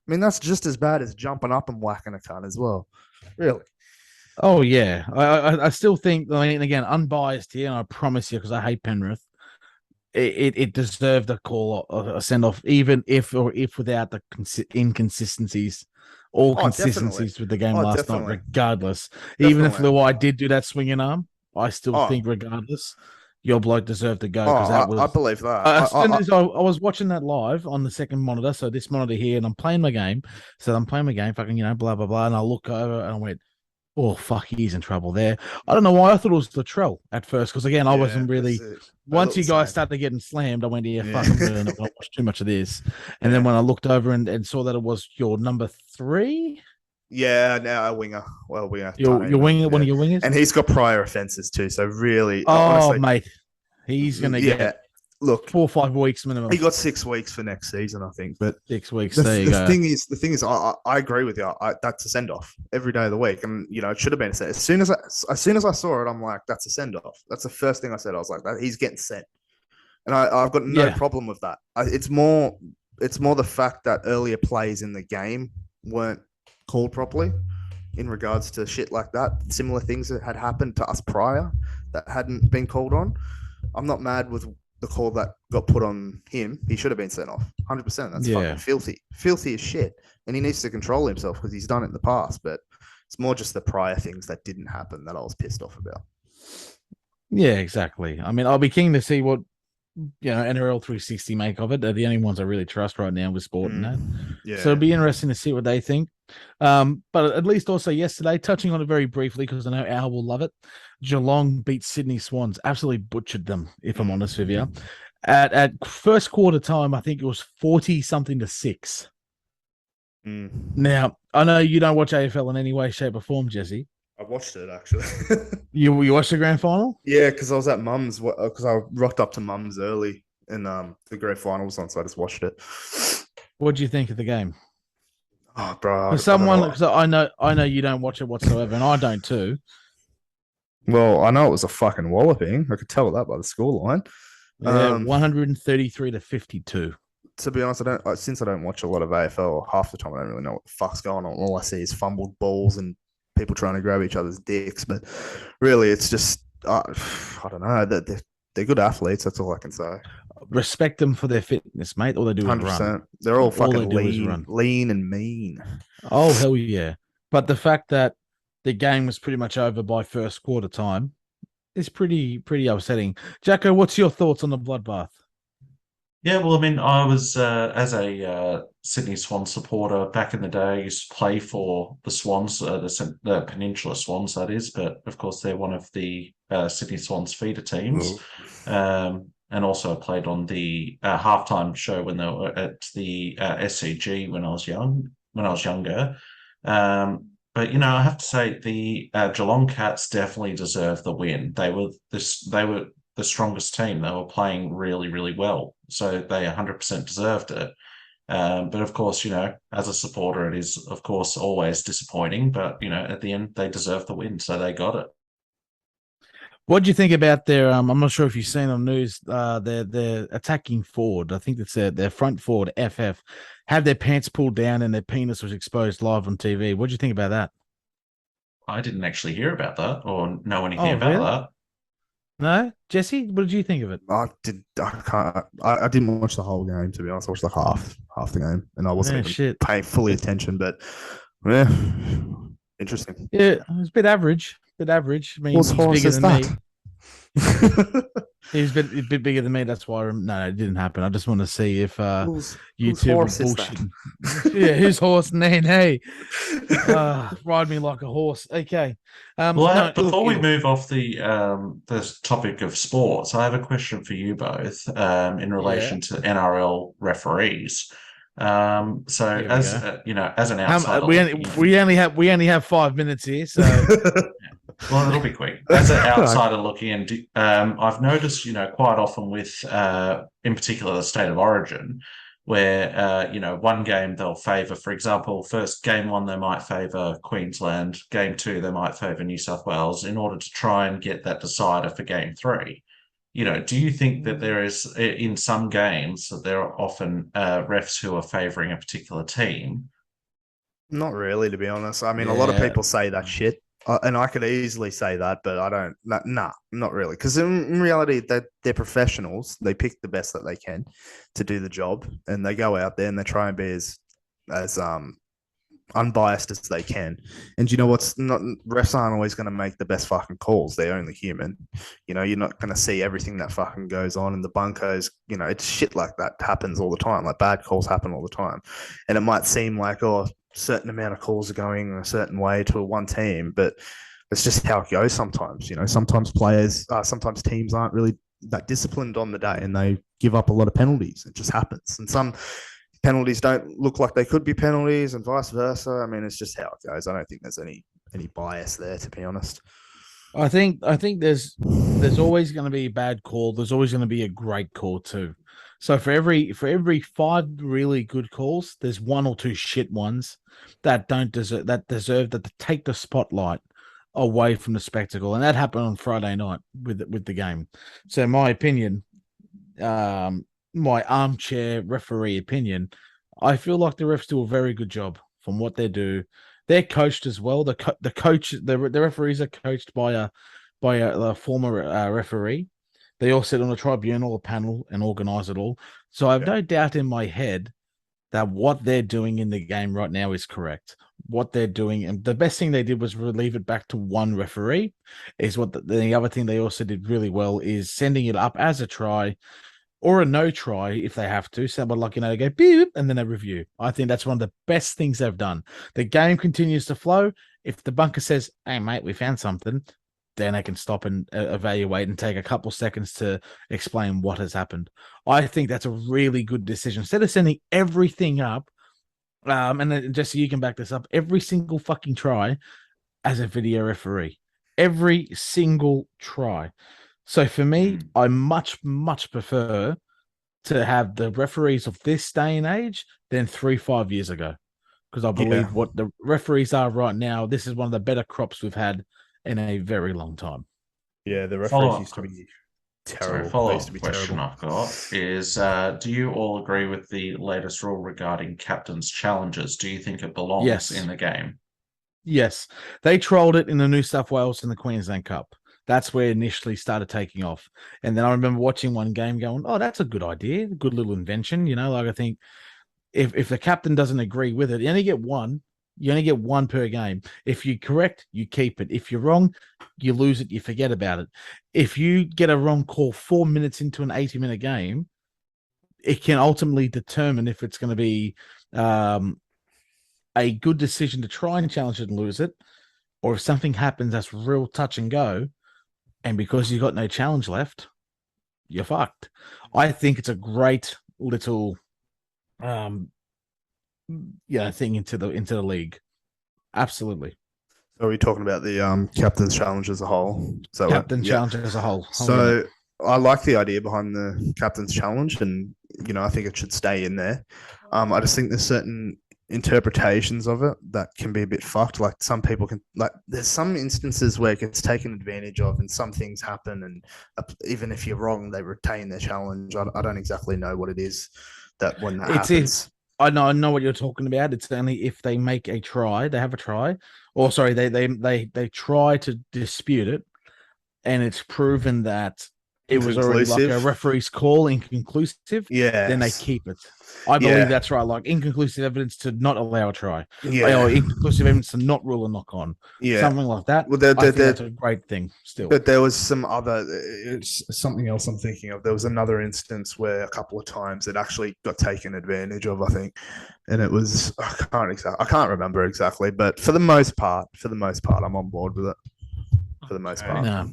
[SPEAKER 3] I mean, that's just as bad as jumping up and whacking a cunt as well. Really.
[SPEAKER 2] Oh yeah, I still think. I mean, again, unbiased here, and I promise you, because I hate Penrith, it deserved a call, a send off, even if without the inconsistencies, consistencies with the game last night. Regardless, even if Luai did do that swinging arm, I still think, regardless, your bloke deserved to go because that was.
[SPEAKER 3] I believe that.
[SPEAKER 2] As soon as I was watching that live on the second monitor, so this monitor here, and I'm playing my game, fucking blah blah blah, and I look over and I went, oh, fuck, he's in trouble there. I don't know why I thought it was Latrell at first, because, again, I wasn't really... Once you guys started getting slammed, I went, fuck, I'm really not going to watch too much of this. And then when I looked over and saw that it was your number 3...
[SPEAKER 3] Yeah, now a winger. Well, winger.
[SPEAKER 2] Your winger, one of your wingers?
[SPEAKER 3] And he's got prior offences too, so really...
[SPEAKER 2] honestly, mate, he's going to get...
[SPEAKER 3] Look,
[SPEAKER 2] 4 or 5 weeks minimum.
[SPEAKER 3] He got 6 weeks for next season, I think. But
[SPEAKER 2] 6 weeks.
[SPEAKER 3] The thing is, I agree with you. That's a send off every day of the week, and it should have been a send. As soon as I saw it, I'm like, that's a send off. That's the first thing I said. I was like, that he's getting sent, and I've got no problem with that. It's more the fact that earlier plays in the game weren't called properly in regards to shit like that. Similar things that had happened to us prior that hadn't been called on. I'm not mad with the call that got put on him. He should have been sent off 100%. That's fucking filthy as shit, and he needs to control himself because he's done it in the past. But it's more just the prior things that didn't happen that I was pissed off about.
[SPEAKER 2] Yeah, exactly. I mean, I'll be keen to see what NRL 360 make of it. They're the only ones I really trust right now with sport and that. Yeah. So it'll be interesting to see what they think. But at least also yesterday, touching on it very briefly, because I know Al will love it, Geelong beat Sydney Swans, absolutely butchered them, if I'm honest with you. At first quarter time, I think it was 40-something to 6. Now, I know you don't watch AFL in any way, shape, or form, Jesse.
[SPEAKER 3] I watched it, actually.
[SPEAKER 2] You watched the grand final?
[SPEAKER 3] Yeah, because I was at Mum's, because I rocked up to Mum's early, and the grand final was on, so I just watched it.
[SPEAKER 2] What do you think of the game?
[SPEAKER 3] Oh, bro.
[SPEAKER 2] Because I know you don't watch it whatsoever, and I don't too.
[SPEAKER 3] Well, I know it was a fucking walloping. I could tell that by the scoreline.
[SPEAKER 2] Yeah, 133 to 52.
[SPEAKER 3] To be honest, since I don't watch a lot of AFL, half the time I don't really know what the fuck's going on. All I see is fumbled balls and people trying to grab each other's dicks. But really, it's just I don't know. They're good athletes. That's all I can say.
[SPEAKER 2] Respect them for their fitness, mate. All they do is 100%. Run.
[SPEAKER 3] They're all fucking lean and mean.
[SPEAKER 2] Oh, hell yeah. But the fact that the game was pretty much over by first quarter time is pretty upsetting. Jacko, what's your thoughts on the bloodbath?
[SPEAKER 4] Yeah, well, I mean, I was, as a Sydney Swans supporter back in the day, I used to play for the Swans, the Peninsula Swans, that is, but of course they're one of the Sydney Swans feeder teams. And also played on the halftime show when they were at the SCG when I was younger. But I have to say the Geelong Cats definitely deserve the win. They were the strongest team. They were playing really, really well, so they 100% deserved it. But of course, as a supporter, it is, of course, always disappointing. But, at the end, they deserve the win, so they got it.
[SPEAKER 2] What do you think about their? I'm not sure if you've seen on news. Their attacking forward. I think it's their front forward. FF had their pants pulled down and their penis was exposed live on TV. What do you think about that?
[SPEAKER 4] I didn't actually hear about that or know anything
[SPEAKER 2] Oh,
[SPEAKER 4] about
[SPEAKER 2] really?
[SPEAKER 4] that.
[SPEAKER 2] No, Jesse. What did you think of it?
[SPEAKER 3] I did. I can't. I didn't watch the whole game, to be honest. I watched like half the game, and I wasn't even
[SPEAKER 2] Shit.
[SPEAKER 3] paying fully attention. But yeah, interesting.
[SPEAKER 2] Yeah, it was a bit average. Bit average. I mean,
[SPEAKER 3] What's
[SPEAKER 2] he's
[SPEAKER 3] horse
[SPEAKER 2] bigger
[SPEAKER 3] is
[SPEAKER 2] than me.
[SPEAKER 3] that?
[SPEAKER 2] He's a bit bigger than me. That's why. No, it didn't happen. I just want to see if
[SPEAKER 3] whose
[SPEAKER 2] YouTube
[SPEAKER 3] horse
[SPEAKER 2] were
[SPEAKER 3] is that?
[SPEAKER 2] bullshitting. Yeah, whose horse? Nay. Ride me like a horse. Okay.
[SPEAKER 4] Well, before we
[SPEAKER 2] look,
[SPEAKER 4] move off the topic of sports, I have a question for you both in relation to NRL referees. So
[SPEAKER 2] Here we
[SPEAKER 4] as
[SPEAKER 2] go.
[SPEAKER 4] as an outsider,
[SPEAKER 2] we only have 5 minutes here, so
[SPEAKER 4] well, it'll be quick. As an outsider looking in, I've noticed, quite often with, in particular, the state of origin, where, one game they'll favour, for example, first game one, they might favour Queensland, game two, they might favour New South Wales in order to try and get that decider for game three. Do you think that there is, in some games, that there are often refs who are favouring a particular team?
[SPEAKER 3] Not really, to be honest. I mean, a lot of
[SPEAKER 2] Yeah.
[SPEAKER 3] people say that shit, and I could easily say that, but I don't. Nah, not really. Because in reality, they're professionals. They pick the best that they can to do the job, and they go out there and they try and be as unbiased as they can. And you know what's not? Refs aren't always going to make the best fucking calls. They're only human. You're not going to see everything that fucking goes on in the bunkers. It's shit like that happens all the time. Like bad calls happen all the time, and it might seem like certain amount of calls are going a certain way to one team, but it's just how it goes sometimes. Sometimes teams aren't really that disciplined on the day and they give up a lot of penalties. It just happens. And some penalties don't look like they could be penalties and vice versa. I mean, it's just how it goes. I don't think there's any bias there, to be honest.
[SPEAKER 2] I think there's always going to be a bad call. There's always going to be a great call too. So for every 5 really good calls, there's 1 or 2 shit ones that deserve that take the spotlight away from the spectacle, and that happened on Friday night with the game. So in my opinion, my armchair referee opinion, I feel like the refs do a very good job from what they do. They're coached as well. The referees are coached by a former referee. They all sit on a tribunal, a panel, and organize it all. So I have no doubt in my head that what they're doing in the game right now is correct. What they're doing, and the best thing they did was relieve it back to one referee. Is what the other thing they also did really well is sending it up as a try or a no try if they have to. Someone they go beep and then they review. I think that's one of the best things they've done. The game continues to flow. If the bunker says, "Hey mate, we found something," then they can stop and evaluate and take a couple seconds to explain what has happened. I think that's a really good decision. Instead of sending everything up, and then Jesse, you can back this up, every single fucking try as a video referee. Every single try. So for me, I much, much prefer to have the referees of this day and age than 3-5 years ago. Because I believe what the referees are right now, this is one of the better crops we've had in a very long time.
[SPEAKER 3] Yeah, the referees used to be terrible.
[SPEAKER 4] Follow-up question I've got is, do you all agree with the latest rule regarding captain's challenges? Do you think it belongs in the game?
[SPEAKER 2] Yes. They trolled it in the New South Wales and the Queensland Cup. That's where it initially started taking off. And then I remember watching one game going, oh, that's a good idea. Good little invention. I think if the captain doesn't agree with it, you only get one. You only get one per game. If you're correct, you keep it. If you're wrong, you lose it. You forget about it. If you get a wrong call 4 minutes into an 80-minute game, it can ultimately determine if it's going to be a good decision to try and challenge it and lose it, or if something happens that's real touch and go, and because you've got no challenge left, you're fucked. I think it's a great little thing into the league. Absolutely.
[SPEAKER 3] So are we talking about the captain's challenge as a whole? So
[SPEAKER 2] captain challenge as a whole.
[SPEAKER 3] So I like the idea behind the captain's challenge, and I think it should stay in there. I just think there's certain interpretations of it that can be a bit fucked. Like some people can, like, there's some instances where it gets taken advantage of, and some things happen, and even if you're wrong, they retain their challenge. I don't exactly know what it is that when that happens.
[SPEAKER 2] I know what you're talking about. It's only if they make a try, they have a try, or sorry, they try to dispute it, and it's proven that it was already like a
[SPEAKER 3] Inconclusive.
[SPEAKER 2] referee's call, inconclusive.
[SPEAKER 3] Yeah.
[SPEAKER 2] Then they keep it. I believe that's right. Like inconclusive evidence to not allow a try.
[SPEAKER 3] Yeah.
[SPEAKER 2] Or inconclusive evidence to not rule a knock on.
[SPEAKER 3] Yeah.
[SPEAKER 2] Something like that.
[SPEAKER 3] Well,
[SPEAKER 2] I think that's a great thing still.
[SPEAKER 3] But there was some other, it's something else I'm thinking of. There was another instance where a couple of times it actually got taken advantage of, I think. And it was, I can't remember exactly, but for the most part, I'm on board with it. For the most part.
[SPEAKER 2] No,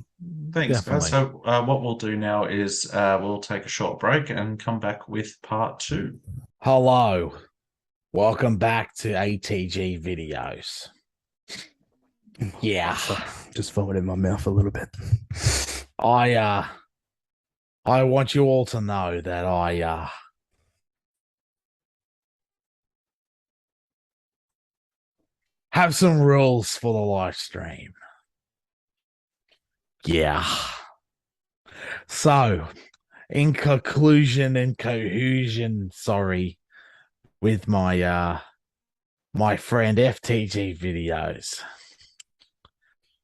[SPEAKER 4] Thanks,
[SPEAKER 2] definitely.
[SPEAKER 4] guys. So what we'll do now is we'll take a short break and come back with part 2.
[SPEAKER 2] Hello. Welcome back to ATG videos. Yeah.
[SPEAKER 3] Just vomit in my mouth a little bit.
[SPEAKER 2] I want you all to know that I have some rules for the live stream. Yeah. So, in conclusion and cohesion, with my my friend FTG videos,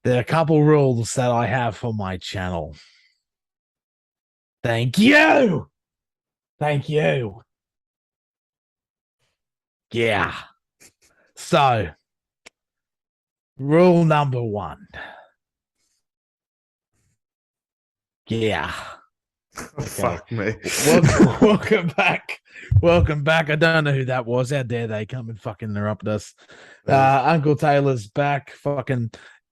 [SPEAKER 2] there are a couple rules that I have for my channel. Thank you. Thank you. Yeah. So, rule number 1. Yeah.
[SPEAKER 3] Okay. Fuck me.
[SPEAKER 2] Welcome back. Welcome back. I don't know who that was. How dare they come and fucking interrupt us? Uncle Taylor's back. Fucking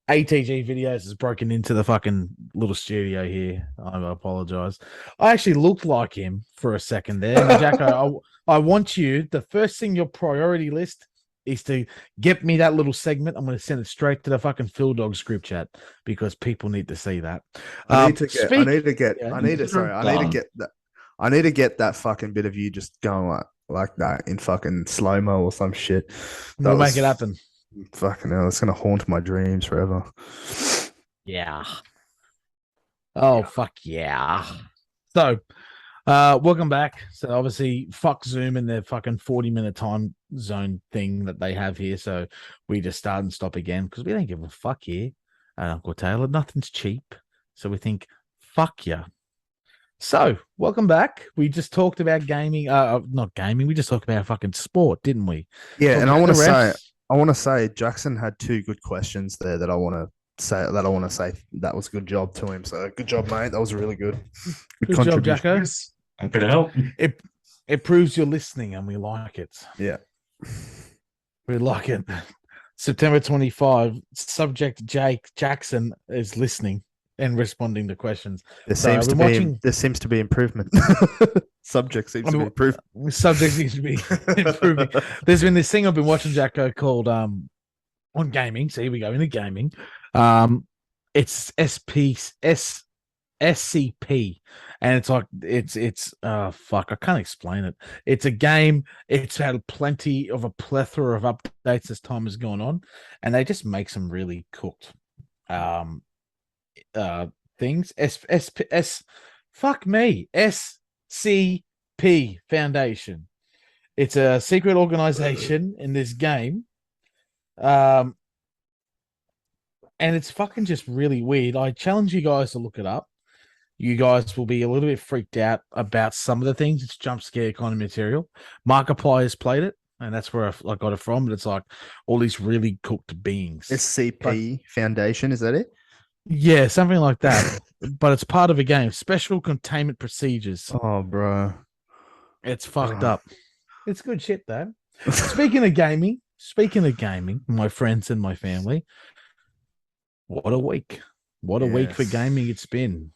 [SPEAKER 2] ATG videos has broken into the fucking little studio here. I apologize. I actually looked like him for a second there. Jacko, I want you, the first thing your priority list is to get me that little segment. I'm going to send it straight to the fucking Phil Dogs group chat because people need to see that.
[SPEAKER 3] I need to get that fucking bit of you just going like that in fucking slow-mo or some shit.
[SPEAKER 2] We'll make it happen.
[SPEAKER 3] Fucking hell, it's gonna haunt my dreams forever.
[SPEAKER 2] Yeah. Oh, fuck yeah. So, welcome back. So, obviously, fuck Zoom and their fucking 40-minute time zone thing that they have here. So, we just start and stop again because we don't give a fuck here at Uncle Taylor. Nothing's cheap. So, we think, fuck yeah. So, welcome back. We just talked about gaming. Not gaming. We just talked about fucking sport, didn't we?
[SPEAKER 3] Yeah, and I want to say Jackson had 2 good questions there that I want to say that was a good job to him. So good job, mate. That was really good.
[SPEAKER 2] Good job, Jacko.
[SPEAKER 4] I'm going to help.
[SPEAKER 2] It proves you're listening, and we like it.
[SPEAKER 3] Yeah,
[SPEAKER 2] we like it. September 25. Subject Jake Jackson is listening and responding to questions.
[SPEAKER 3] There seems to be improvement. Subject seems to be improving.
[SPEAKER 2] Subject seems to be improving. There's been this thing I've been watching, Jacko, called on gaming. So here we go into gaming. It's SCP, and it's like it's fuck, I can't explain it. It's a game. It's had plenty of a plethora of updates as time has gone on, and they just make some really cooked things. SCP Foundation. It's a secret organization in this game. And it's fucking just really weird. I challenge you guys to look it up. You guys will be a little bit freaked out about some of the things. It's jump scare kind of material. Markiplier has played it, and that's where I got it from. But it's like all these really cooked beings.
[SPEAKER 3] SCP Foundation, is that it?
[SPEAKER 2] Yeah, something like that. But it's part of a game. Special containment procedures.
[SPEAKER 3] Oh, bro.
[SPEAKER 2] It's fucked up. It's good shit, though. Speaking of gaming, my friends and my family, what a week. What a week for gaming it's been.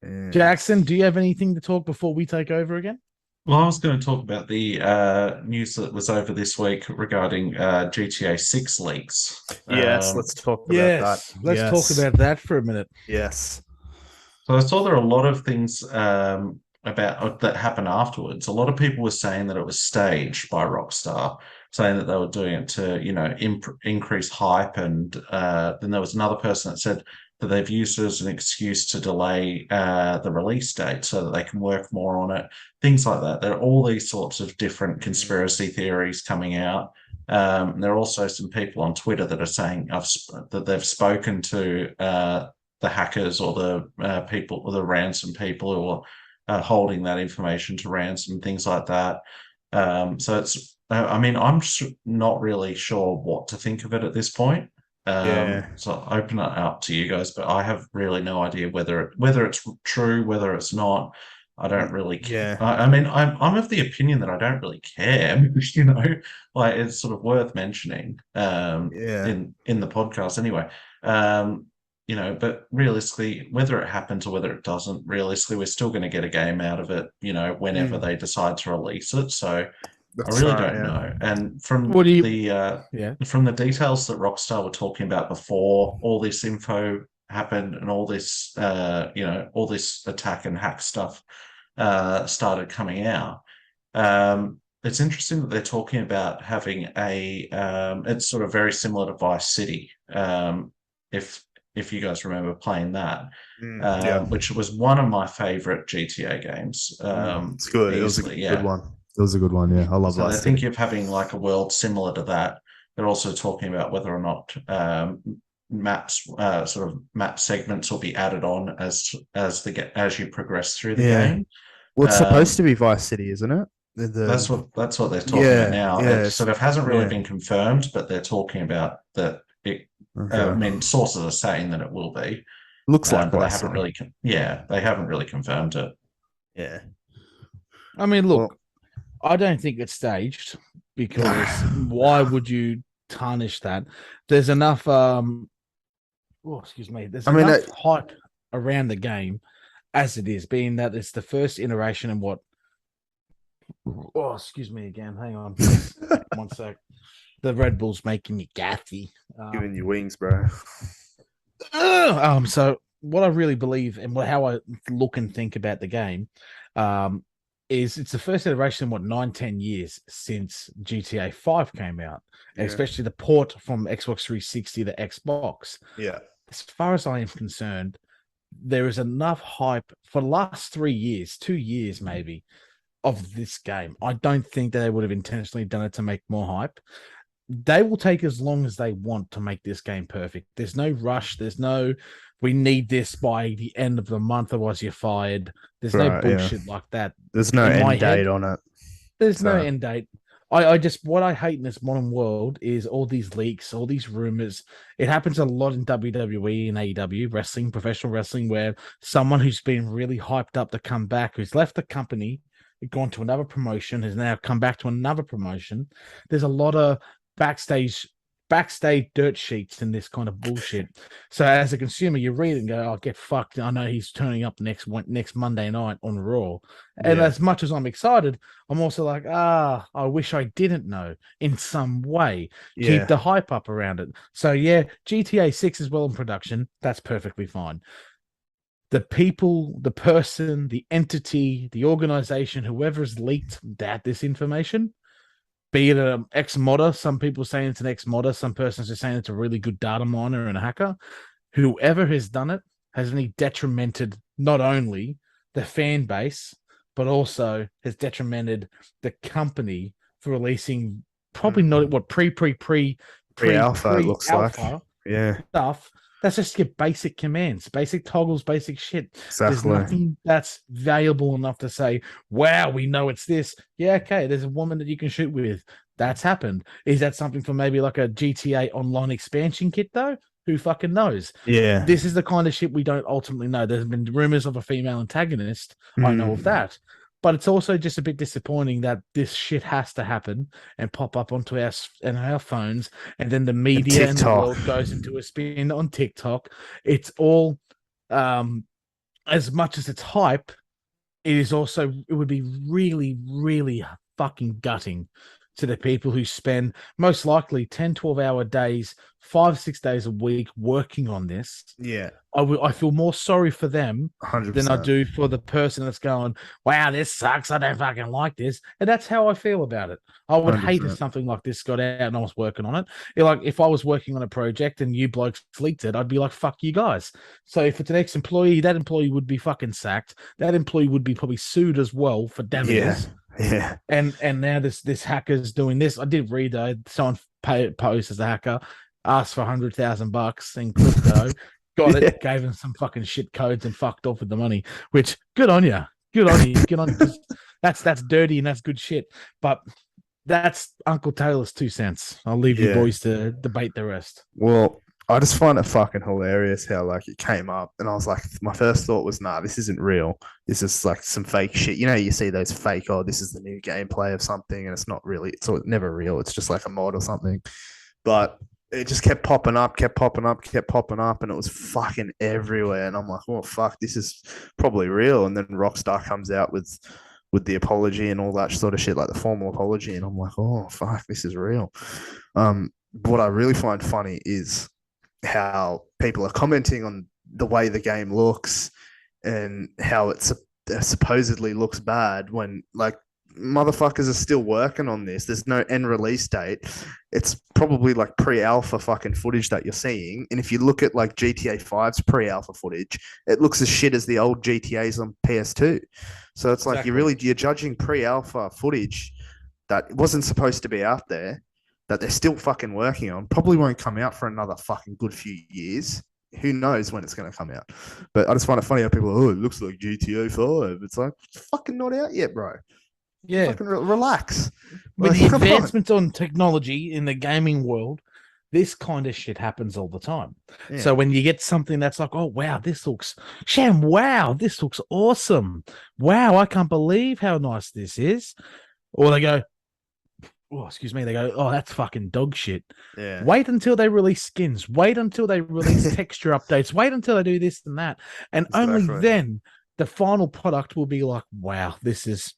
[SPEAKER 2] Yes. Jackson, do you have anything to talk before we take over again?
[SPEAKER 4] Well, I was going to talk about the news that was over this week regarding GTA 6 leaks.
[SPEAKER 3] Yes, let's talk about that.
[SPEAKER 2] Let's talk about that for a minute.
[SPEAKER 3] Yes.
[SPEAKER 4] So I saw there are a lot of things about that happened afterwards. A lot of people were saying that it was staged by Rockstar, saying that they were doing it to, increase hype. And then there was another person that said that they've used it as an excuse to delay the release date so that they can work more on it. Things like that. There are all these sorts of different conspiracy theories coming out. There are also some people on Twitter that are saying that they've spoken to the hackers or the people or the ransom people who are holding that information to ransom, things like that. So it's, I mean, I'm just not really sure what to think of it at this point. So I'll open it up to you guys, but I have really no idea whether it's true, whether it's not. I don't really care. I mean, I'm of the opinion that I don't really care. Like it's sort of worth mentioning in the podcast anyway. But realistically, whether it happens or whether it doesn't, realistically, we're still going to get a game out of it, whenever they decide to release it. So I really don't know. And from
[SPEAKER 2] What do you?
[SPEAKER 4] from the details that Rockstar were talking about before all this info happened and all this, all this attack and hack stuff started coming out. It's interesting that they're talking about having it's sort of very similar to Vice City. If you guys remember playing that, which was one of my favorite GTA games.
[SPEAKER 3] It's good. It was a
[SPEAKER 4] easily,
[SPEAKER 3] good one. It was a good one. Yeah, I love
[SPEAKER 4] So
[SPEAKER 3] that.
[SPEAKER 4] they're thinking of having like a world similar to that. They're also talking about whether or not maps, sort of map segments, will be added on as you progress through the game.
[SPEAKER 3] Well, it's supposed to be Vice City, isn't it?
[SPEAKER 4] That's what they're talking about now.
[SPEAKER 3] Yeah,
[SPEAKER 4] it sort of hasn't really been confirmed, but they're talking about that. I mean, sources are saying that it will be.
[SPEAKER 3] Looks like,
[SPEAKER 4] but they haven't really. They haven't really confirmed it.
[SPEAKER 3] Yeah.
[SPEAKER 2] I mean, look, I don't think it's staged because why would you tarnish that? There's enough. There's enough hype around the game as it is, being that it's the first iteration and what. Oh, excuse me again. Hang on, 1 sec. The Red Bull's making me gassy.
[SPEAKER 3] Giving you wings, bro.
[SPEAKER 2] So what I really believe and how I look and think about the game, is it's the first iteration in 9-10 years since GTA 5 came out, especially the port from Xbox 360 to Xbox.
[SPEAKER 3] Yeah.
[SPEAKER 2] As far as I am concerned, there is enough hype for the last 3 years, 2 years maybe, of this game. I don't think that they would have intentionally done it to make more hype. They will take as long as they want to make this game perfect. There's no rush. There's no, we need this by the end of the month, otherwise you're fired. There's no bullshit like that.
[SPEAKER 3] There's no end date on it.
[SPEAKER 2] There's no end date. I just, what I hate in this modern world is all these leaks, all these rumors. It happens a lot in WWE and AEW, wrestling, professional wrestling, where someone who's been really hyped up to come back, who's left the company, gone to another promotion, has now come back to another promotion. There's a lot of backstage dirt sheets in this kind of bullshit. So as a consumer, you read it and go, "Oh, get fucked! I know he's turning up next Monday night on Raw." And as much as I'm excited, I'm also like, I wish I didn't know in some way. Keep the hype up around it. So GTA 6 is well in production. That's perfectly fine. The people, the person, the entity, the organization, whoever's leaked this information, be it an ex-modder, some people saying it's an ex-modder, some persons are saying it's a really good data miner and a hacker. Whoever has done it has only detrimented not only the fan base, but also has detrimented the company for releasing probably not what
[SPEAKER 3] pre-alpha it looks like.
[SPEAKER 2] Stuff. That's just your basic commands, basic toggles, basic shit.
[SPEAKER 3] Exactly.
[SPEAKER 2] There's nothing that's valuable enough to say, wow, we know it's this. Yeah, okay, there's a woman that you can shoot with. That's happened. Is that something for maybe like a GTA Online expansion kit, though? Who fucking knows?
[SPEAKER 3] Yeah.
[SPEAKER 2] This is the kind of shit we don't ultimately know. There's been rumors of a female antagonist. I know of that. But it's also just a bit disappointing that this shit has to happen and pop up onto our phones, and then the media and the world goes into a spin on TikTok. It's all, as much as it's hype, it would be really, really fucking gutting to the people who spend most likely 10, 12-hour days, 5-6 days a week working on this.
[SPEAKER 3] Yeah,
[SPEAKER 2] I feel more sorry for them
[SPEAKER 3] 100%.
[SPEAKER 2] than I do for the person that's going, wow, this sucks. I don't fucking like this. And that's how I feel about it. I would hate if
[SPEAKER 3] 100%.
[SPEAKER 2] something like this got out and I was working on it. Like if I was working on a project and you blokes leaked it, I'd be like, fuck you guys. So if it's an ex-employee, that employee would be fucking sacked. That employee would be probably sued as well for damages.
[SPEAKER 3] Yeah.
[SPEAKER 2] And now this hacker's doing this. I did read though, someone posed as a hacker, asked for $100,000 in crypto. Got it, gave him some fucking shit codes and fucked off with the money, which good on you. Good on you. Good on you. 'Cause that's dirty and that's good shit. But that's Uncle Taylor's 2 cents. I'll leave you boys to debate the rest.
[SPEAKER 3] Well, I just find it fucking hilarious how like it came up, and I was like, my first thought was, nah, this isn't real. This is like some fake shit. You know, you see those fake, oh, this is the new gameplay of something, and it's not really. It's never real. It's just like a mod or something. But it just kept popping up, and it was fucking everywhere. And I'm like, oh fuck, this is probably real. And then Rockstar comes out with the apology and all that sort of shit, like the formal apology, and I'm like, oh fuck, this is real. What I really find funny is how people are commenting on the way the game looks and how it supposedly looks bad when like motherfuckers are still working on this. There's no end release date. It's probably like pre-alpha fucking footage that you're seeing. And if you look at like GTA 5's pre-alpha footage, it looks as shit as the old GTAs on PS2. So it's like you're judging pre-alpha footage that wasn't supposed to be out there, that they're still fucking working on, probably won't come out for another fucking good few years. Who knows when it's going to come out? But I just find it funny how people are, oh, it looks like GTA 5. It's like, it's fucking not out yet, bro.
[SPEAKER 2] Yeah.
[SPEAKER 3] Fucking relax.
[SPEAKER 2] With
[SPEAKER 3] Like,
[SPEAKER 2] the
[SPEAKER 3] come on.
[SPEAKER 2] advancements on technology in the gaming world, this kind of shit happens all the time.
[SPEAKER 3] Yeah.
[SPEAKER 2] So when you get something that's like, oh, wow, this looks awesome. Wow, I can't believe how nice this is. Or they go, oh, excuse me, they go, oh, that's fucking dog shit.
[SPEAKER 3] Yeah.
[SPEAKER 2] Wait until they release skins. Wait until they release texture updates. Wait until they do this and that. And only then the final product will be like, wow, this is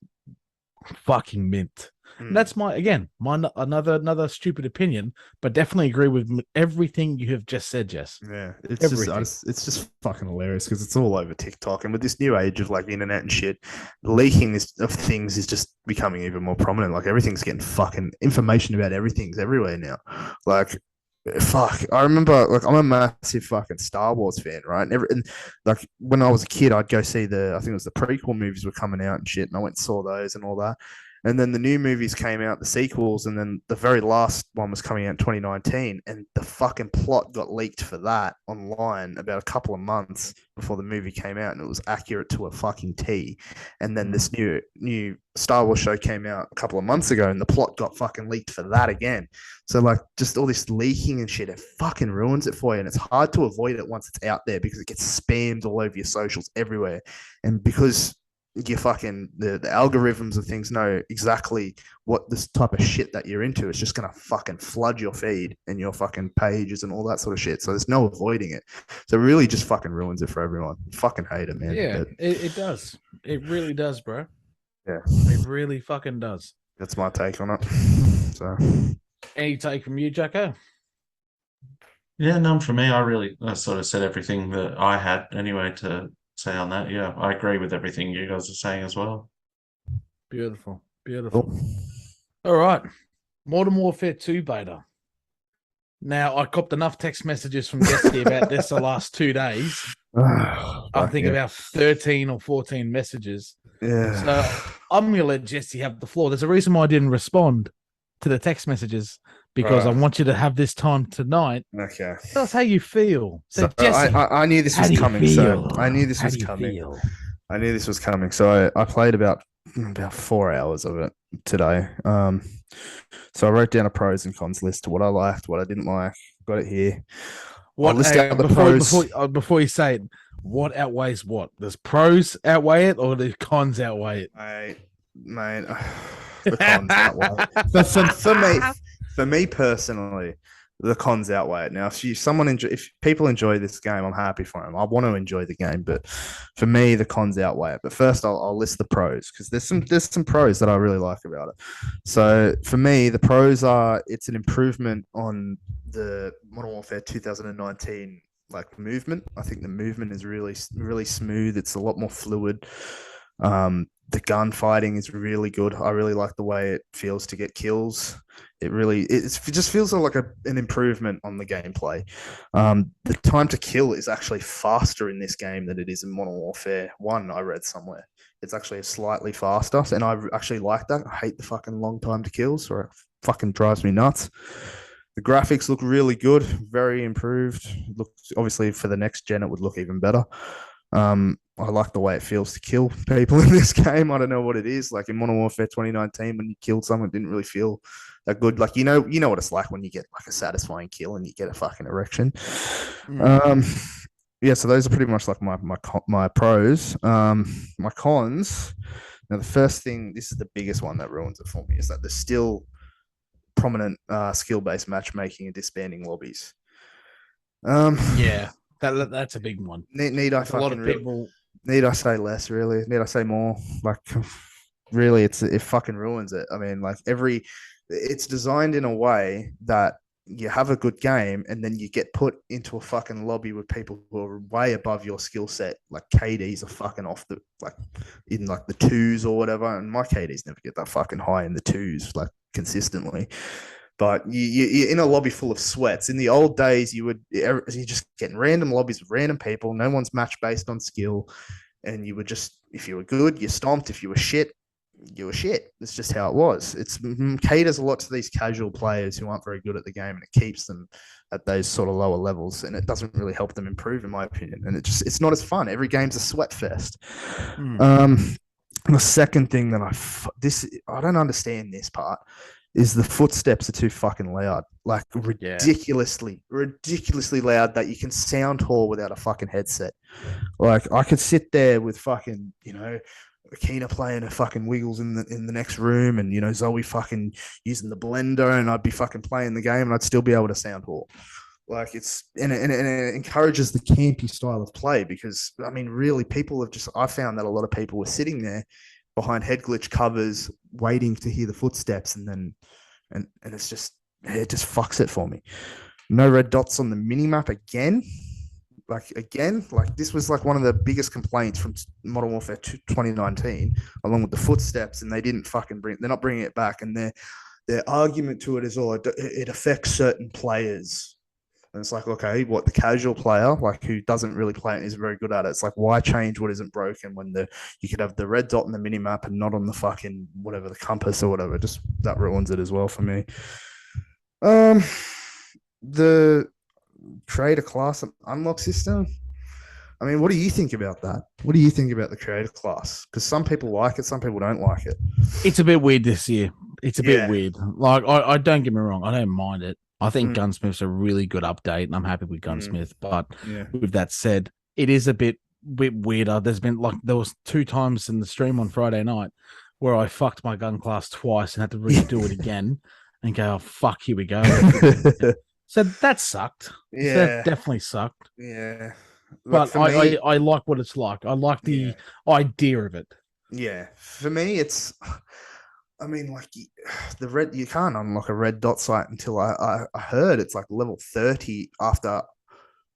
[SPEAKER 2] fucking mint. And that's another stupid opinion, but definitely agree with everything you have just said, Jess.
[SPEAKER 3] Yeah, it's just fucking hilarious because it's all over TikTok, and with this new age of like internet and shit, leaking of things is just becoming even more prominent. Like everything's getting fucking information about everything's everywhere now. Like, fuck, I remember like I'm a massive fucking Star Wars fan, right? And like when I was a kid, I'd go see I think it was the prequel movies were coming out and shit, and I went and saw those and all that. And then the new movies came out, the sequels, and then the very last one was coming out in 2019, and the fucking plot got leaked for that online about a couple of months before the movie came out, and it was accurate to a fucking T. And then this new Star Wars show came out a couple of months ago, and the plot got fucking leaked for that again. So like just all this leaking and shit, it fucking ruins it for you, and it's hard to avoid it once it's out there because it gets spammed all over your socials everywhere, and because you fucking the algorithms of things know exactly what this type of shit that you're into. It's just gonna fucking flood your feed and your fucking pages and all that sort of shit. So there's no avoiding it. So it really just fucking ruins it for everyone. Fucking hate it, man.
[SPEAKER 2] Yeah, it does. It really does, bro.
[SPEAKER 3] Yeah,
[SPEAKER 2] it really fucking does.
[SPEAKER 3] That's my take on it. So,
[SPEAKER 2] any take from you, Jacko?
[SPEAKER 4] Yeah, none from me. I sort of said everything that I had anyway to say on that. Yeah, I agree with everything you guys are saying as well.
[SPEAKER 2] Beautiful.
[SPEAKER 3] cool.
[SPEAKER 2] All right. Modern Warfare 2 beta. Now, I copped enough text messages from Jesse about this the last 2 days. I think about 13 or 14 messages.
[SPEAKER 3] Yeah.
[SPEAKER 2] So I'm going to let Jesse have the floor. There's a reason why I didn't respond to the text messages, because I want you to have this time tonight.
[SPEAKER 3] Okay.
[SPEAKER 2] Tell us how you feel. So
[SPEAKER 3] Jesse, I knew this was coming. So I knew this was coming.
[SPEAKER 2] Feel?
[SPEAKER 3] I knew this was coming. So I played about 4 hours of it today. So I wrote down a pros and cons list to what I liked, what I didn't like. Got it here.
[SPEAKER 2] Before you say it, what outweighs what? Does pros outweigh it or the cons outweigh it?
[SPEAKER 3] Mate, the cons outweigh. For me personally, the cons outweigh it. Now, if people enjoy this game, I'm happy for them. I want to enjoy the game, but for me, the cons outweigh it. But first, I'll list the pros because there's some pros that I really like about it. So for me, the pros are it's an improvement on the Modern Warfare 2019 like movement. I think the movement is really smooth. It's a lot more fluid. The gunfighting is really good. I really like the way it feels to get kills. It just feels like an improvement on the gameplay. The time to kill is actually faster in this game than it is in Modern Warfare 1. I read somewhere it's actually slightly faster, and I actually like that. I hate the fucking long time to kill, so it fucking drives me nuts. The graphics look really good, very improved. Looks obviously for the next gen, it would look even better. I like the way it feels to kill people in this game. I don't know what it is. Like in Modern Warfare 2019, when you killed someone, it didn't really feel that good. Like you know what it's like when you get like a satisfying kill and you get a fucking erection. Yeah. So those are pretty much like my pros. My cons. Now the first thing, this is the biggest one that ruins it for me, is that there's still prominent skill-based matchmaking and disbanding lobbies.
[SPEAKER 2] Yeah, that's a big one.
[SPEAKER 3] Need I
[SPEAKER 2] Like a lot of people.
[SPEAKER 3] Need I say less? Really? Need I say more? Like, really, it fucking ruins it. I mean, like it's designed in a way that you have a good game and then you get put into a fucking lobby with people who are way above your skill set. Like KDs are fucking off the like in like the twos or whatever, and my KDs never get that fucking high in the twos like consistently. But you're in a lobby full of sweats. In the old days, you're just getting random lobbies with random people. No one's match based on skill, and you were just if you were good, you stomped. If you were shit, you were shit. It's just how it was. It's caters a lot to these casual players who aren't very good at the game, and it keeps them at those sort of lower levels, and it doesn't really help them improve, in my opinion. And it's not as fun. Every game's a sweat fest. The second thing that I don't understand this part is the footsteps are too fucking loud, like ridiculously loud that you can sound tall without a fucking headset. Like I could sit there with fucking, Akina playing a fucking Wiggles in the next room, and Zoe fucking using the blender, and I'd be fucking playing the game, and I'd still be able to sound tall. Like and it encourages the campy style of play because I mean, really, I found that a lot of people were sitting there behind head glitch covers, waiting to hear the footsteps, and then it just fucks it for me. No red dots on the mini map again. Like this was like one of the biggest complaints from Modern Warfare 2019, along with the footsteps, and they didn't fucking they're not bringing it back, and their argument to it is, it affects certain players. And it's like, okay, what the casual player, like who doesn't really play it, isn't very good at it. It's like, why change what isn't broken when you could have the red dot on the mini map and not on the fucking whatever, the compass or whatever. Just that ruins it as well for me. The creator class and unlock system. I mean, what do you think about that? What do you think about the creator class? Because some people like it, some people don't like it.
[SPEAKER 2] It's a bit weird this year. It's a bit weird. Like, I don't get me wrong, I don't mind it. I think Gunsmith's a really good update, and I'm happy with Gunsmith. But with that said, it is a bit weirder. There was 2 times in the stream on Friday night where I fucked my gun class twice and had to redo it again and go, oh, fuck, here we go. So that sucked.
[SPEAKER 3] Yeah.
[SPEAKER 2] That definitely sucked.
[SPEAKER 3] Yeah.
[SPEAKER 2] But I like what it's like. I like the idea of it.
[SPEAKER 3] Yeah. For me, I mean, like you can't unlock a red dot site until I heard it's like level 30 after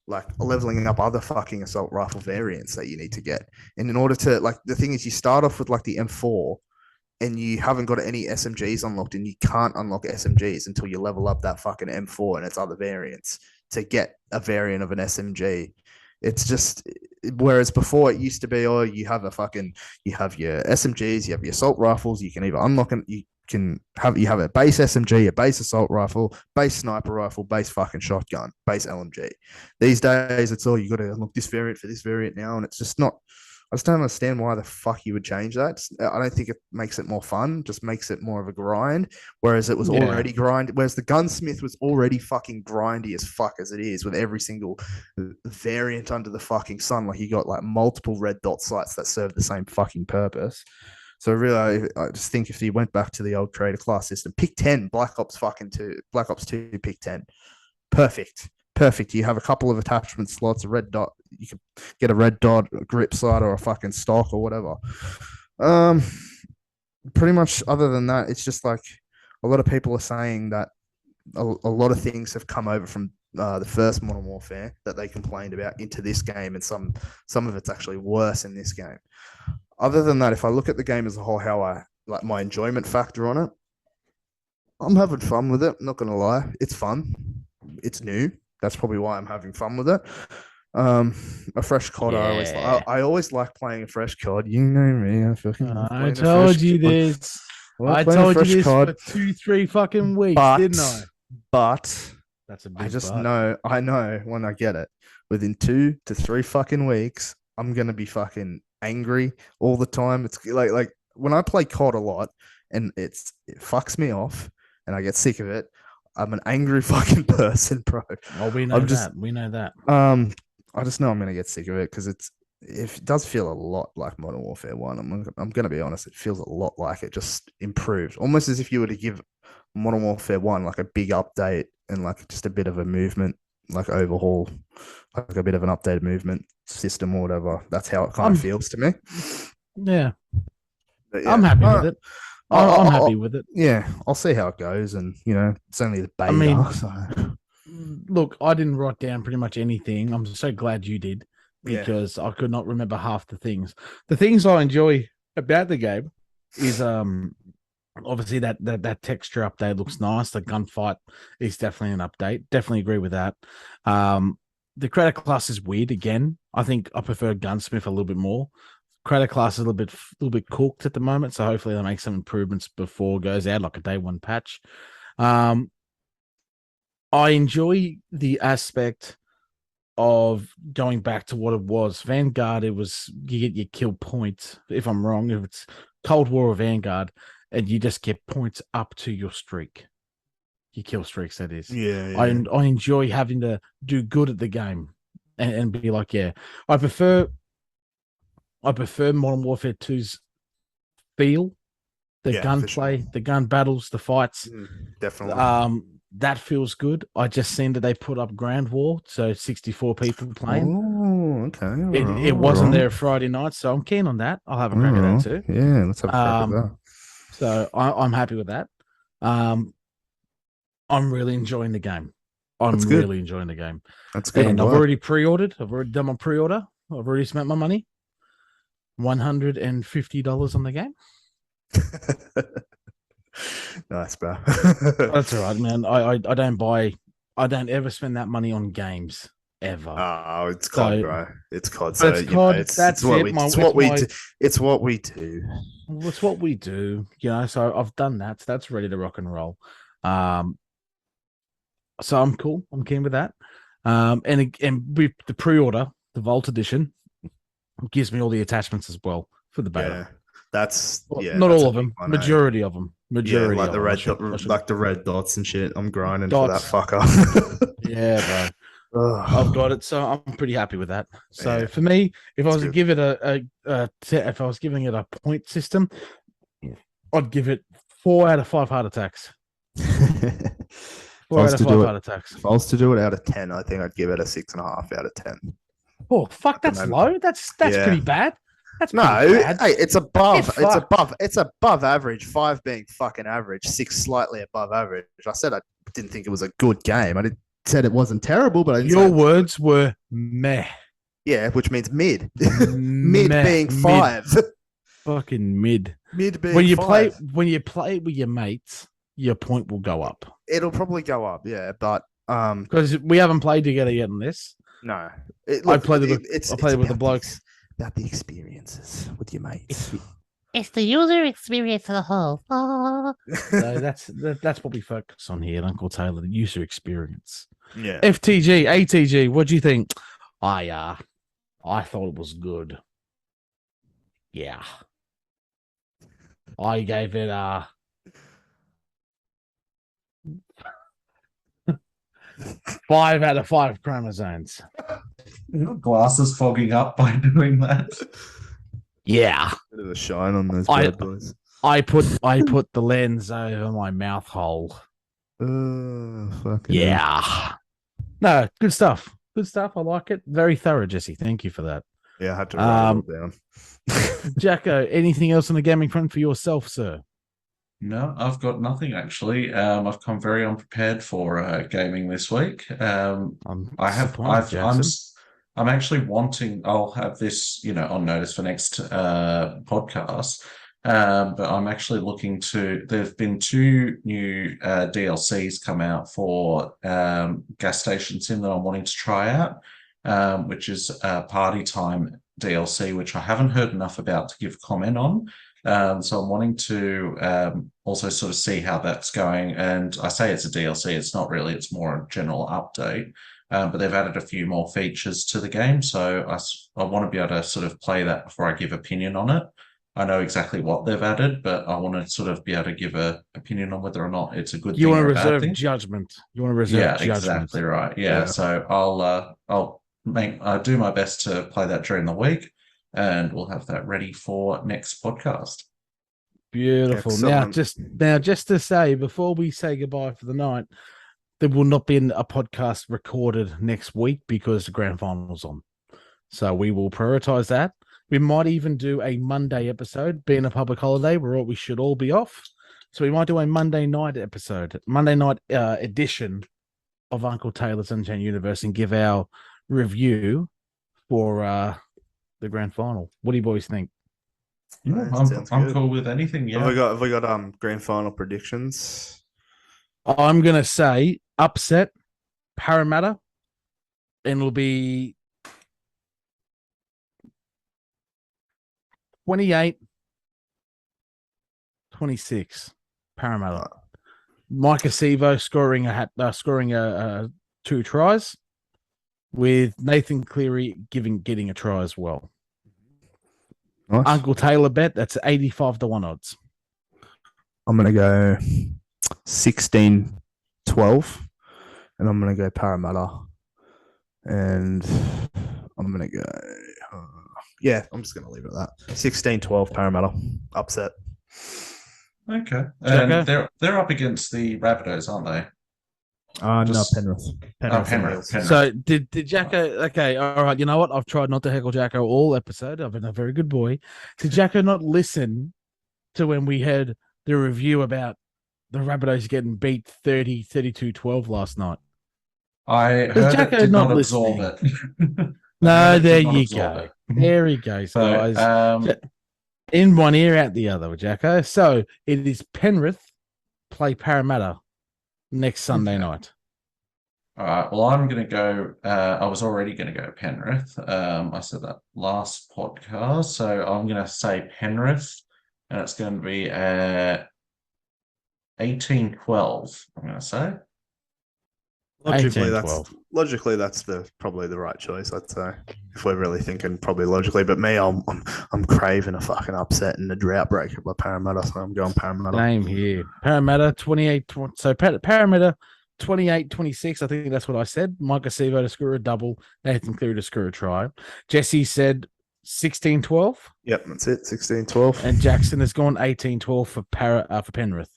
[SPEAKER 3] like leveling up other fucking assault rifle variants that you need to get. And in order to like, the thing is you start off with like the M4 and you haven't got any SMGs unlocked, and you can't unlock SMGs until you level up that fucking M4 and its other variants to get a variant of an SMG. It's just, whereas before it used to be, you have your SMGs, you have your assault rifles, you can either unlock them, you have a base SMG, a base assault rifle, base sniper rifle, base fucking shotgun, base LMG. These days, it's all you got to unlock this variant for this variant now, and it's just not. I just don't understand why the fuck you would change that. I don't think it makes it more fun. Just makes it more of a grind. Whereas it was already grind. Whereas the Gunsmith was already fucking grindy as fuck as it is with every single variant under the fucking sun. Like you got like multiple red dot sites that serve the same fucking purpose. So really, I just think if you went back to the old creator class system, pick 10, Black Ops 2, pick 10. perfect. You have a couple of attachment slots, a red dot. You can get a red dot, a grip sight, or a fucking stock or whatever. Pretty much. Other than that, it's just like a lot of people are saying that a lot of things have come over from the first Modern Warfare that they complained about into this game, and some of it's actually worse in this game. Other than that, if I look at the game as a whole, how I like my enjoyment factor on it, I'm having fun with it. I'm not gonna lie, it's fun. It's new. That's probably why I'm having fun with it. A fresh COD.
[SPEAKER 2] Yeah.
[SPEAKER 3] I always like playing a fresh COD. You know me.
[SPEAKER 2] I told you this. I told you this for 2-3 fucking weeks, didn't I?
[SPEAKER 3] But
[SPEAKER 2] That's a big
[SPEAKER 3] I just
[SPEAKER 2] but.
[SPEAKER 3] know. I know when I get it. Within 2 to 3 fucking weeks, I'm gonna be fucking angry all the time. It's like when I play COD a lot, and it fucks me off, and I get sick of it. I'm an angry fucking person, bro.
[SPEAKER 2] Oh, we know that. We know that.
[SPEAKER 3] I just know I'm gonna get sick of it because it does feel a lot like Modern Warfare 1. I'm gonna be honest, it feels a lot like it just improved, almost as if you were to give Modern Warfare 1 like a big update and like just a bit of a movement, like overhaul, like a bit of an updated movement system or whatever. That's how it kind of feels to me.
[SPEAKER 2] Yeah.
[SPEAKER 3] Yeah.
[SPEAKER 2] I'm happy with it. I'm happy with it.
[SPEAKER 3] Yeah, I'll see how it goes, and it's only the beta.
[SPEAKER 2] I mean,
[SPEAKER 3] so.
[SPEAKER 2] Look, I didn't write down pretty much anything. I'm so glad you did, because I could not remember half the things. The things I enjoy about the game is obviously that texture update looks nice. The gunfight is definitely an update. Definitely agree with that. The creator class is weird again. I think I prefer gunsmith a little bit more. Creator class is a little bit cooked at the moment, so hopefully they make some improvements before it goes out, like a day one patch. I enjoy the aspect of going back to what it was. Vanguard, it was you get your kill points. If I'm wrong, if it's Cold War or Vanguard, and you just get points up to your streak. Your kill streaks, that is.
[SPEAKER 3] Yeah.
[SPEAKER 2] I enjoy having to do good at the game and be like, yeah. I prefer Modern Warfare 2's feel, the gunplay, the gun battles, the fights.
[SPEAKER 3] Definitely.
[SPEAKER 2] That feels good. I just seen that they put up Grand War, so 64 people playing.
[SPEAKER 3] Oh, okay.
[SPEAKER 2] It wasn't there Friday night, so I'm keen on that. I'll have a crack at that too.
[SPEAKER 3] Yeah, let's have a crack at that.
[SPEAKER 2] So I'm happy with that. I'm really enjoying the game. I'm really enjoying the game.
[SPEAKER 3] That's good.
[SPEAKER 2] And I've already pre-ordered. I've already done my pre-order. I've already spent my money. $150 on the game.
[SPEAKER 3] Nice, bro.
[SPEAKER 2] That's all right, man. I don't ever spend that money on games ever.
[SPEAKER 3] Oh, it's COD, bro. It's COD.
[SPEAKER 2] So it's COD. It's what we do.
[SPEAKER 3] It's what we do.
[SPEAKER 2] It's what we do. So I've done that. So that's ready to rock and roll. So I'm cool. I'm keen with that. And with the pre-order, the Vault Edition gives me all the attachments as well for the beta. Not all of them. Majority of them. Majority,
[SPEAKER 3] like the red, like the red dots and shit. I'm grinding for that fucker.
[SPEAKER 2] Yeah, bro. I've got it, so I'm pretty happy with that. So for me, if I was to give it if I was giving it a point system, I'd give it 4 out of 5 heart attacks. 4 out of 5 heart attacks.
[SPEAKER 3] If I was to do it out of 10, I think I'd give it a 6.5 out of 10.
[SPEAKER 2] Oh fuck, that's low. That's pretty bad. That's
[SPEAKER 3] bad. Hey, it's above. It's above average. 5 being fucking average. 6 slightly above average. I said I didn't think it was a good game. I said it wasn't terrible, but
[SPEAKER 2] your words were meh.
[SPEAKER 3] Yeah, which means mid. Mid being 5.
[SPEAKER 2] Fucking mid.
[SPEAKER 3] Mid being
[SPEAKER 2] when you
[SPEAKER 3] 5.
[SPEAKER 2] When you play with your mates, your point will go up.
[SPEAKER 3] It'll probably go up, yeah, but
[SPEAKER 2] because we haven't played together yet on this.
[SPEAKER 3] No,
[SPEAKER 2] I played with the blokes.
[SPEAKER 3] About the experiences with your mates.
[SPEAKER 6] It's the user experience as a whole.
[SPEAKER 2] So that's what we focus on here, Uncle Taylor, the user experience.
[SPEAKER 3] Yeah.
[SPEAKER 2] FTG, ATG, what do you think? I thought it was good. Yeah. I gave it 5 out of 5 chromosomes.
[SPEAKER 4] Your glasses fogging up by doing that.
[SPEAKER 2] Yeah.
[SPEAKER 3] Bit of a shine on those bad boys.
[SPEAKER 2] I put the lens over my mouth hole.
[SPEAKER 3] Fucking
[SPEAKER 2] yeah. No, good stuff. Good stuff. I like it. Very thorough, Jesse. Thank you for that.
[SPEAKER 3] Yeah, I had to write it all down.
[SPEAKER 2] Jacko, anything else on the gaming front for yourself, sir?
[SPEAKER 4] No, I've got nothing actually. I've come very unprepared for gaming this week.
[SPEAKER 2] I'm
[SPEAKER 4] I have.
[SPEAKER 2] disappointed, Jackson.
[SPEAKER 4] I'm actually wanting. I'll have this, on notice for next podcast. But I'm actually looking to. There've been 2 new DLCs come out for gas station sim that I'm wanting to try out, which is Party Time DLC, which I haven't heard enough about to give comment on. So I'm wanting to also sort of see how that's going. And I say it's a DLC, it's not really, it's more a general update. But they've added a few more features to the game. So I want to be able to sort of play that before I give opinion on it. I know exactly what they've added, but I want to sort of be able to give an opinion on whether or not it's a good
[SPEAKER 2] You
[SPEAKER 4] thing
[SPEAKER 2] want to
[SPEAKER 4] or a bad
[SPEAKER 2] reserve
[SPEAKER 4] thing.
[SPEAKER 2] judgment. You want to reserve
[SPEAKER 4] Yeah,
[SPEAKER 2] judgment.
[SPEAKER 4] exactly right. Yeah. So I'll do my best to play that during the week, and we'll have that ready for next podcast.
[SPEAKER 2] Beautiful.
[SPEAKER 3] Excellent.
[SPEAKER 2] Now, just to say, before we say goodbye for the night, there will not be a podcast recorded next week because the grand final's on. So we will prioritize that. We might even do a Monday episode, being a public holiday, we should all be off. So we might do a Monday night episode, Monday night edition of Uncle Taylor's Unchained Universe, and give our review for the grand final. What do you boys think?
[SPEAKER 4] Yeah,
[SPEAKER 3] Sounds
[SPEAKER 4] I'm
[SPEAKER 3] good.
[SPEAKER 4] cool with anything. Yeah.
[SPEAKER 3] Have we got grand final predictions?
[SPEAKER 2] I'm gonna say upset Parramatta, and it'll be 28-26 Parramatta. Mike Acevo scoring 2 tries, with Nathan Cleary getting a try as well.
[SPEAKER 3] Nice.
[SPEAKER 2] Uncle Taylor bet, that's 85-1 odds.
[SPEAKER 3] I'm gonna go 16-12, and I'm gonna go Parramatta, and I'm gonna go. I'm just gonna leave it at that. 16-12 Parramatta upset.
[SPEAKER 4] Okay.
[SPEAKER 2] Jacko?
[SPEAKER 4] And they're up against the Rabbitohs, aren't they?
[SPEAKER 3] No, Penrith.
[SPEAKER 4] Penrith.
[SPEAKER 2] So did Jacko? Okay, all right. You know what? I've tried not to heckle Jacko all episode. I've been a very good boy. Did Jacko not listen to when we had the review about the Rabbitohs getting beat 30-32-12 last night?
[SPEAKER 4] I heard
[SPEAKER 2] Jacko
[SPEAKER 4] it, did
[SPEAKER 2] not
[SPEAKER 4] not absorb
[SPEAKER 2] listening?
[SPEAKER 4] it.
[SPEAKER 2] No, there you go. There he goes,
[SPEAKER 4] So,
[SPEAKER 2] guys. In one ear, out the other, Jacko. So it is Penrith play Parramatta next Sunday night.
[SPEAKER 4] All right. Well, I'm going to go. I was already going to go Penrith. I said that last podcast. So I'm going to say Penrith, and it's going to be 18-12, I'm going to say.
[SPEAKER 3] Logically, that's probably the right choice, I'd say. If we're really thinking probably logically, but me, I'm craving a fucking upset and a drought breaker by Parramatta, so I'm going Parramatta.
[SPEAKER 2] Same here. Parramatta 28. So Parramatta 28-26. I think that's what I said. Mike Acevo to score a double. Nathan Cleary to score a try. Jesse said 16-12.
[SPEAKER 3] Yep, that's it. 16-12.
[SPEAKER 2] And Jackson has gone 18-12 for Penrith.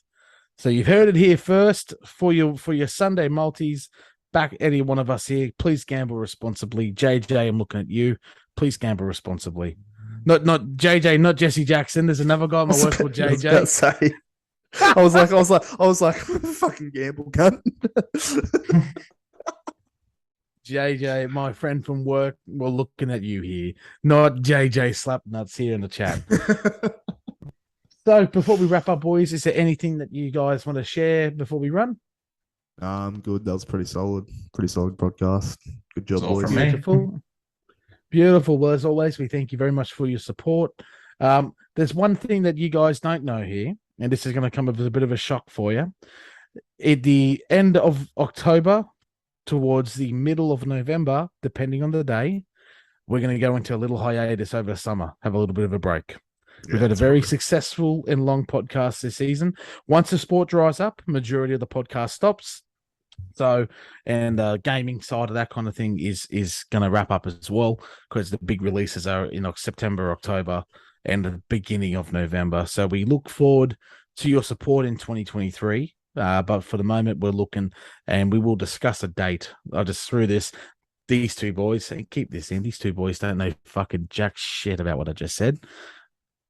[SPEAKER 2] So you've heard it here first. For your Sunday multis, back any one of us here, please gamble responsibly. JJ, I'm looking at you. Please gamble responsibly. Not JJ, not Jesse Jackson. There's another guy on my work called JJ.
[SPEAKER 3] I was like, fucking gamble, cunt.
[SPEAKER 2] JJ, my friend from work, we're looking at you here. Not JJ Slapnuts here in the chat. So before we wrap up, boys, is there anything that you guys want to share before we run?
[SPEAKER 3] Good. That was pretty solid podcast. Good job, boys.
[SPEAKER 2] Beautiful. Well, as always, we thank you very much for your support. There's one thing that you guys don't know here, and this is going to come as a bit of a shock for you. At the end of October, towards the middle of November, depending on the day, we're going to go into a little hiatus over the summer, have a little bit of a break. We've had a very successful and long podcast this season. Once the sport dries up, majority of the podcast stops. So, and gaming side of that kind of thing is going to wrap up as well, because the big releases are in September, October, and the beginning of November. So we look forward to your support in 2023. But for the moment, we're looking, and we will discuss a date. I just threw this. These two boys, and keep this in. These two boys don't know fucking jack shit about what I just said,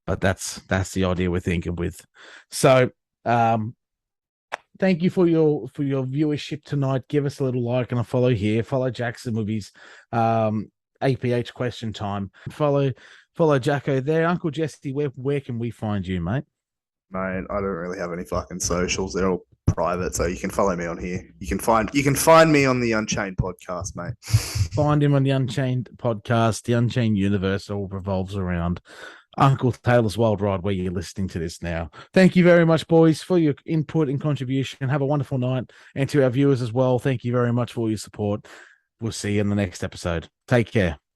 [SPEAKER 2] but that's the idea we're thinking with. So, thank you for your viewership tonight. Give us a little like and a follow here. Follow Jackson with his APH question time. Follow Jacko there. Uncle Jesse, where can we find you, mate?
[SPEAKER 3] Mate, I don't really have any fucking socials. They're all private, so you can follow me on here. You can find me on the Unchained podcast, mate.
[SPEAKER 2] Find him on the Unchained podcast. The Unchained universe all revolves around Uncle Taylor's Wild Ride, where you're listening to this now. Thank you very much, boys, for your input and contribution. Have a wonderful night. And to our viewers as well, thank you very much for your support. We'll see you in the next episode. Take care.